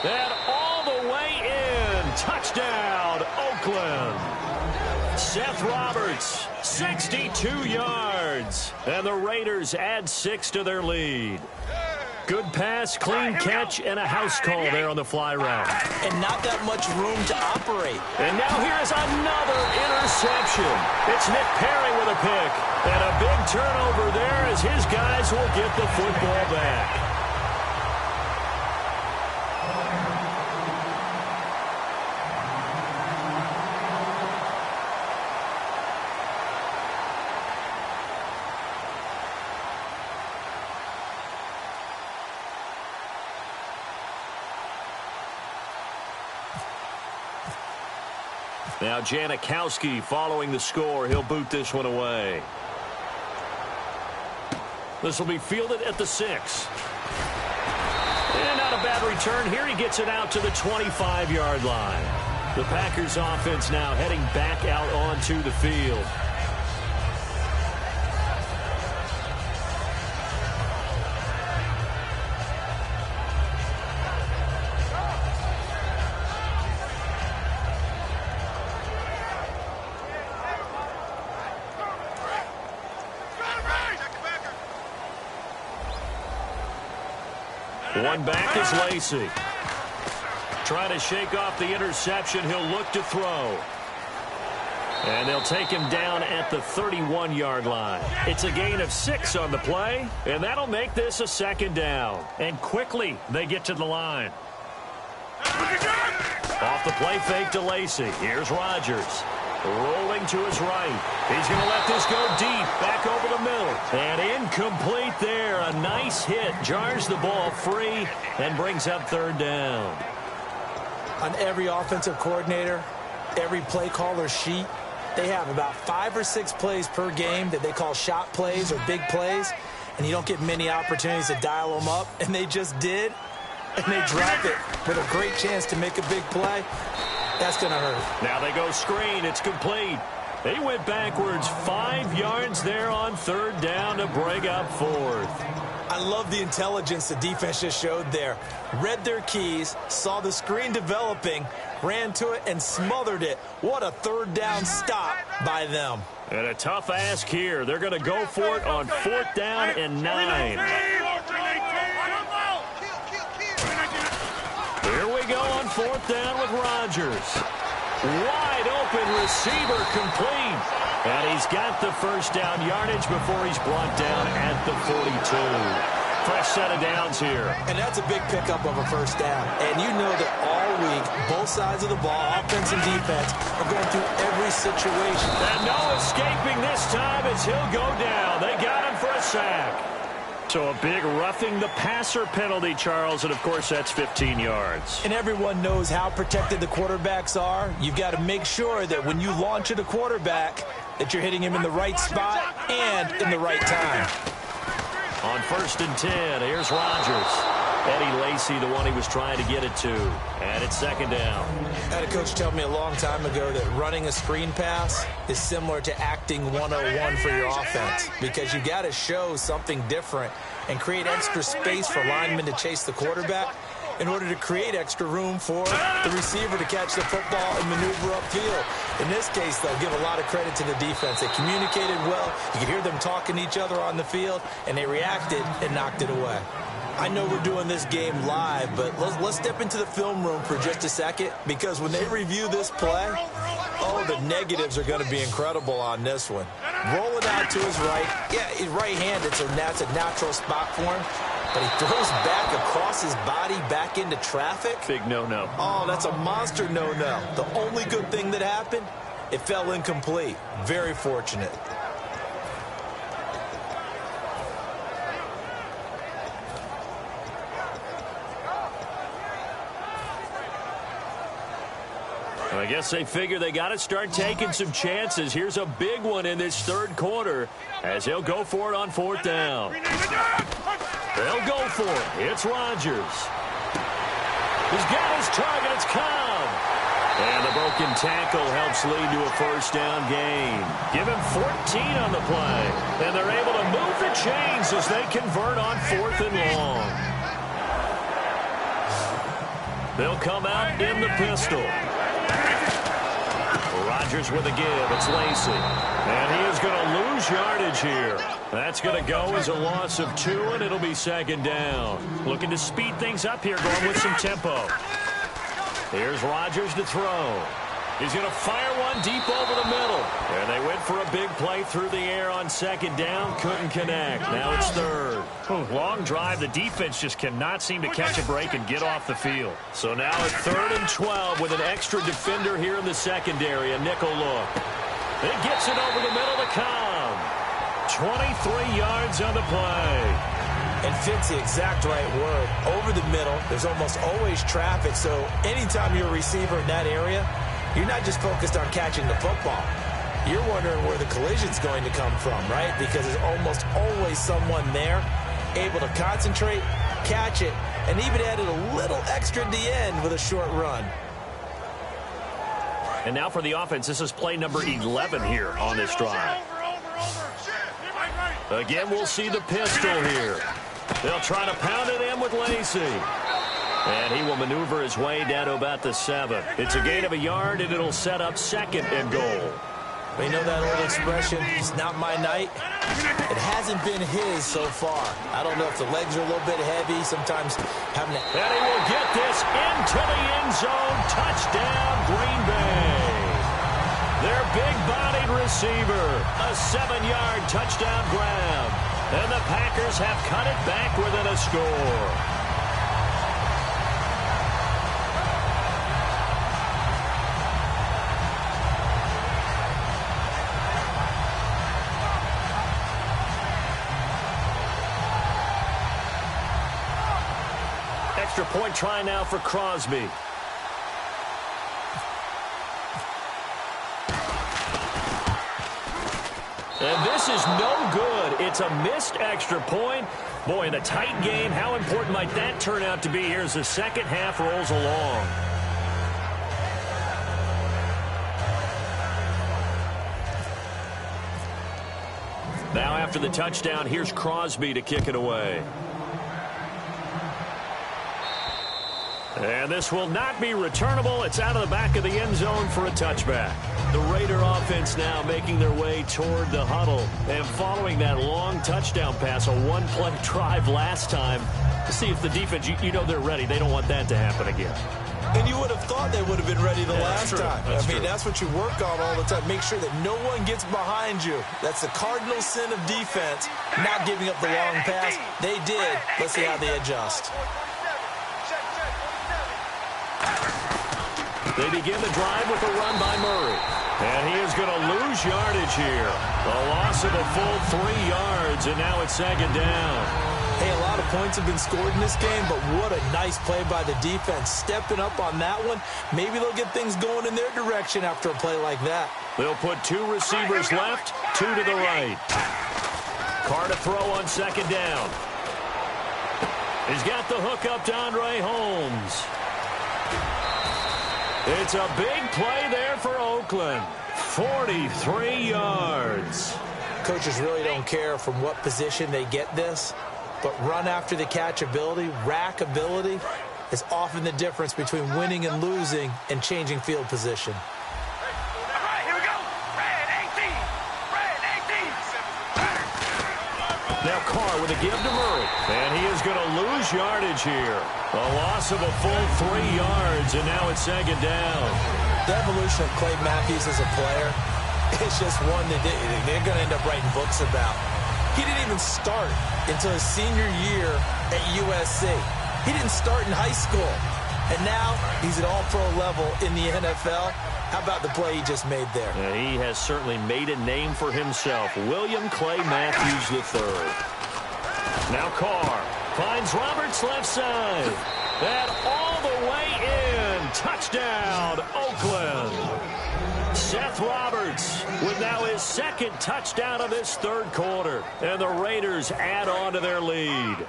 And all the way in. Touchdown, Oakland. Seth Roberts, 62 yards. And the Raiders add 6 to their lead. Good pass, clean catch, and a house call there on the fly route. And not that much room to operate. And now here's another interception. It's Nick Perry with a pick. And a big turnover there as his guys will get the football back. Now Janikowski following the score. He'll boot this one away. This will be fielded at the 6. And not a bad return here. He gets it out to the 25-yard line. The Packers offense now heading back out onto the field. One back is Lacy. Trying to shake off the interception. He'll look to throw. And they'll take him down at the 31-yard line. It's a gain of 6 on the play, and that'll make this a second down. And quickly, they get to the line. Off the play fake to Lacey. Here's Rodgers. Rolling to his right. He's going to let this go deep. Back over the middle. And incomplete there. A nice hit. Jars the ball free and brings up third down. On every offensive coordinator, every play caller sheet, they have about 5 or 6 plays per game that they call shot plays or big plays, and you don't get many opportunities to dial them up, and they just did, and they drop it with a great chance to make a big play. That's going to hurt. Now they go screen. It's complete. They went backwards 5 yards there on third down to break up fourth. I love the intelligence the defense just showed there. Read their keys, saw the screen developing, ran to it, and smothered it. What a third down stop by them. And a tough ask here. They're going to go for it on fourth down and 9. Here we go on fourth down with Rodgers. Wide open receiver complete. And he's got the first down yardage before he's brought down at the 42. Fresh set of downs here. And that's a big pickup of a first down. And you know that all week, both sides of the ball, offense and defense, are going through every situation. And no escaping this time as he'll go down. They got him for a sack. So a big roughing the passer penalty, Charles, and of course that's 15 yards. And everyone knows how protected the quarterbacks are. You've got to make sure that when you launch at a quarterback, that you're hitting him in the right spot and in the right time. On first and 10, here's Rodgers. Eddie Lacy, the one he was trying to get it to. And it's second down. I had a coach tell me a long time ago that running a screen pass is similar to acting 101 for your offense, because you got to show something different and create extra space for linemen to chase the quarterback in order to create extra room for the receiver to catch the football and maneuver upfield. In this case, they'll give a lot of credit to the defense. They communicated well. You could hear them talking to each other on the field, and they reacted and knocked it away. I know we're doing this game live, but let's step into the film room for just a second, because when they review this play, oh, the negatives are going to be incredible on this one. Roll it out to his right. Yeah, he's right-handed, so that's a natural spot for him. But he throws back across his body back into traffic. Big no-no. Oh, that's a monster no-no. The only good thing that happened, it fell incomplete. Very fortunate. I guess they figure they got to start taking some chances. Here's a big one in this third quarter as he'll go for it on fourth down. They'll go for it. It's Rodgers. He's got his target. It's Cobb. And the broken tackle helps lead to a first down gain. Give him 14 on the play. And they're able to move the chains as they convert on fourth and long. They'll come out in the pistol. Rodgers with a give. It's Lacy. And he is going to lose yardage here. That's going to go as a loss of 2, and it'll be second down. Looking to speed things up here, going with some tempo. Here's Rodgers to throw. He's going to fire one deep over the middle. And they went for a big play through the air on second down. Couldn't connect. Now it's third. Long drive. The defense just cannot seem to catch a break and get off the field. So now at 3rd and 12 with an extra defender here in the secondary. A nickel look. It gets it over the middle to Cobb. 23 yards on the play. And fits the exact right word. Over the middle, there's almost always traffic. So anytime you're a receiver in that area, you're not just focused on catching the football. You're wondering where the collision's going to come from, right? Because there's almost always someone there able to concentrate, catch it, and even added a little extra at the end with a short run. And now for the offense, this is play number 11 here on this drive. Again, we'll see the pistol here. They'll try to pound it in with Lacy. And he will maneuver his way down to about the 7. It's a gain of a yard, and it'll set up 2nd and goal. We know that old expression, it's not my night. It hasn't been his so far. I don't know if the legs are a little bit heavy, sometimes having to... And he will get this into the end zone. Touchdown, Green Bay. Their big-bodied receiver. A 7-yard touchdown grab. And the Packers have cut it back within a score. Extra point try now for Crosby. And this is no good. It's a missed extra point. Boy, in a tight game, how important might that turn out to be here as the second half rolls along? Now after the touchdown, here's Crosby to kick it away. And this will not be returnable. It's out of the back of the end zone for a touchback. The Raider offense now making their way toward the huddle. And following that long touchdown pass, a one-play drive last time, to see if the defense, you know they're ready. They don't want that to happen again. And you would have thought they would have been ready the last time. I mean, that's what you work on all the time. Make sure that no one gets behind you. That's the cardinal sin of defense, not giving up the long pass. They did. Let's see how they adjust. They begin the drive with a run by Murray. And he is going to lose yardage here. A loss of a full 3 yards, and now it's second down. Hey, a lot of points have been scored in this game, but what a nice play by the defense. Stepping up on that one. Maybe they'll get things going in their direction after a play like that. They'll put 2 receivers left, 2 to the right. Carr to throw on second down. He's got the hook up to Andre Holmes. It's a big play there for Oakland. 43 yards. Coaches really don't care from what position they get this, but run after the catch ability, rack ability, is often the difference between winning and losing and changing field position. All right, here we go. Red 18. Red 18. Now Carr with a give to Murray. And he is going to lose yardage here. A loss of a full 3 yards, and now it's second down. The evolution of Clay Matthews as a player, it's just one that they're going to end up writing books about. He didn't even start until his senior year at USC. He didn't start in high school. And now he's at all-pro level in the NFL. How about the play he just made there? Yeah, he has certainly made a name for himself. William Clay Matthews III. Now Carr finds Roberts left side. And all the way in. Touchdown, Oakland. Seth Roberts with now his second touchdown of this third quarter. And the Raiders add on to their lead.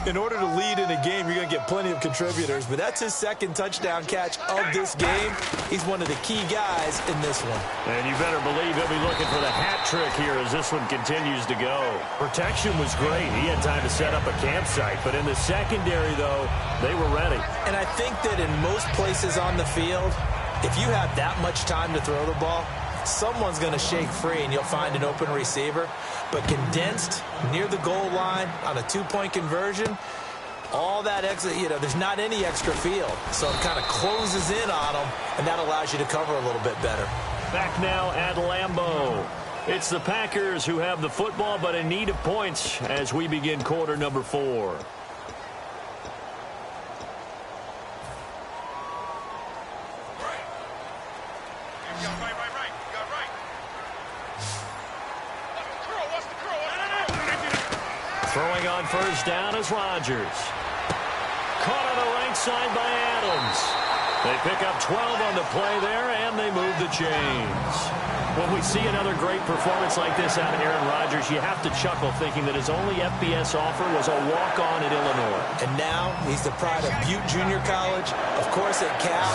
In order to lead in a game, you're going to get plenty of contributors, but that's his second touchdown catch of this game. He's one of the key guys in this one. And you better believe he'll be looking for the hat trick here as this one continues to go. Protection was great. He had time to set up a campsite, but in the secondary, though, they were ready. And I think that in most places on the field, if you have that much time to throw the ball, someone's going to shake free and you'll find an open receiver. But condensed near the goal line on a 2-point conversion, all that extra, there's not any extra field. So it kind of closes in on them, and that allows you to cover a little bit better. Back now at Lambeau. It's the Packers who have the football, but in need of points as we begin quarter number 4. Throwing on first down is Rodgers. Caught on the right side by Adams. They pick up 12 on the play there, and they move the chains. When we see another great performance like this out of Aaron Rodgers, you have to chuckle thinking that his only FBS offer was a walk-on at Illinois. And now he's the pride of Butte Junior College, of course at Cal.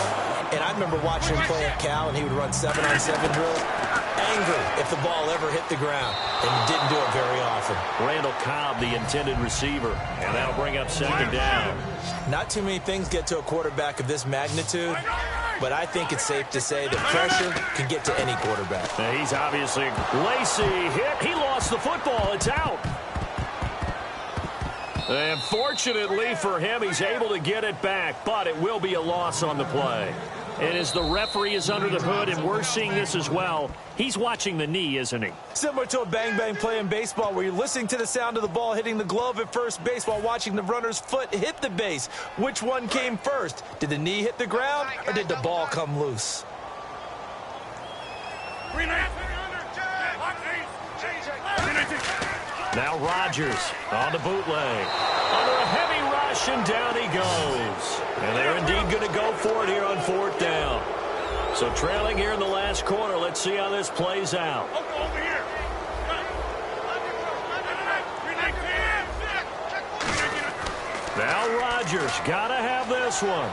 And I remember watching him play at Cal, and he would run 7-on-7 drills. Angry if the ball ever hit the ground, and he didn't do it very often. Randall Cobb, the intended receiver, and that'll bring up second down. Not too many things get to a quarterback of this magnitude, but I think it's safe to say that pressure can get to any quarterback. Now he's obviously Lacy hit. He lost the football. It's out. And fortunately for him, he's able to get it back, but it will be a loss on the play. And as the referee is under the hood, and we're seeing this as well, he's watching the knee, isn't he? Similar to a bang-bang play in baseball where you're listening to the sound of the ball hitting the glove at first base while watching the runner's foot hit the base. Which one came first? Did the knee hit the ground, or did the ball come loose? Now Rodgers on the bootleg. Under a heavy rush, and down he goes. And they're indeed going to go for it here on 4th down. So trailing here in the last quarter. Let's see how this plays out. Now Rodgers got to have this one.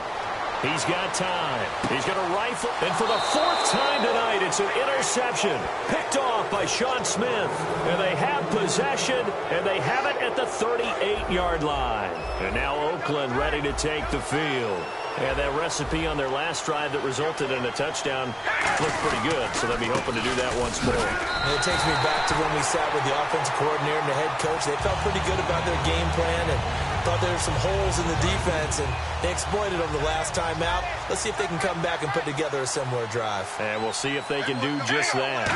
He's got time. He's going to rifle. And for the 4th time tonight, it's an interception. Picked off by Sean Smith. And they have possession, and they have it at the 38-yard line. And now Oakland ready to take the field. And that recipe on their last drive that resulted in a touchdown looked pretty good, so they'll be hoping to do that once more. And it takes me back to when we sat with the offensive coordinator and the head coach. They felt pretty good about their game plan and thought there were some holes in the defense, and they exploited them the last time out. Let's see if they can come back and put together a similar drive. And we'll see if they can do just that.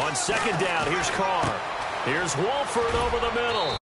On 2nd down, here's Carr. Here's Wolford over the middle.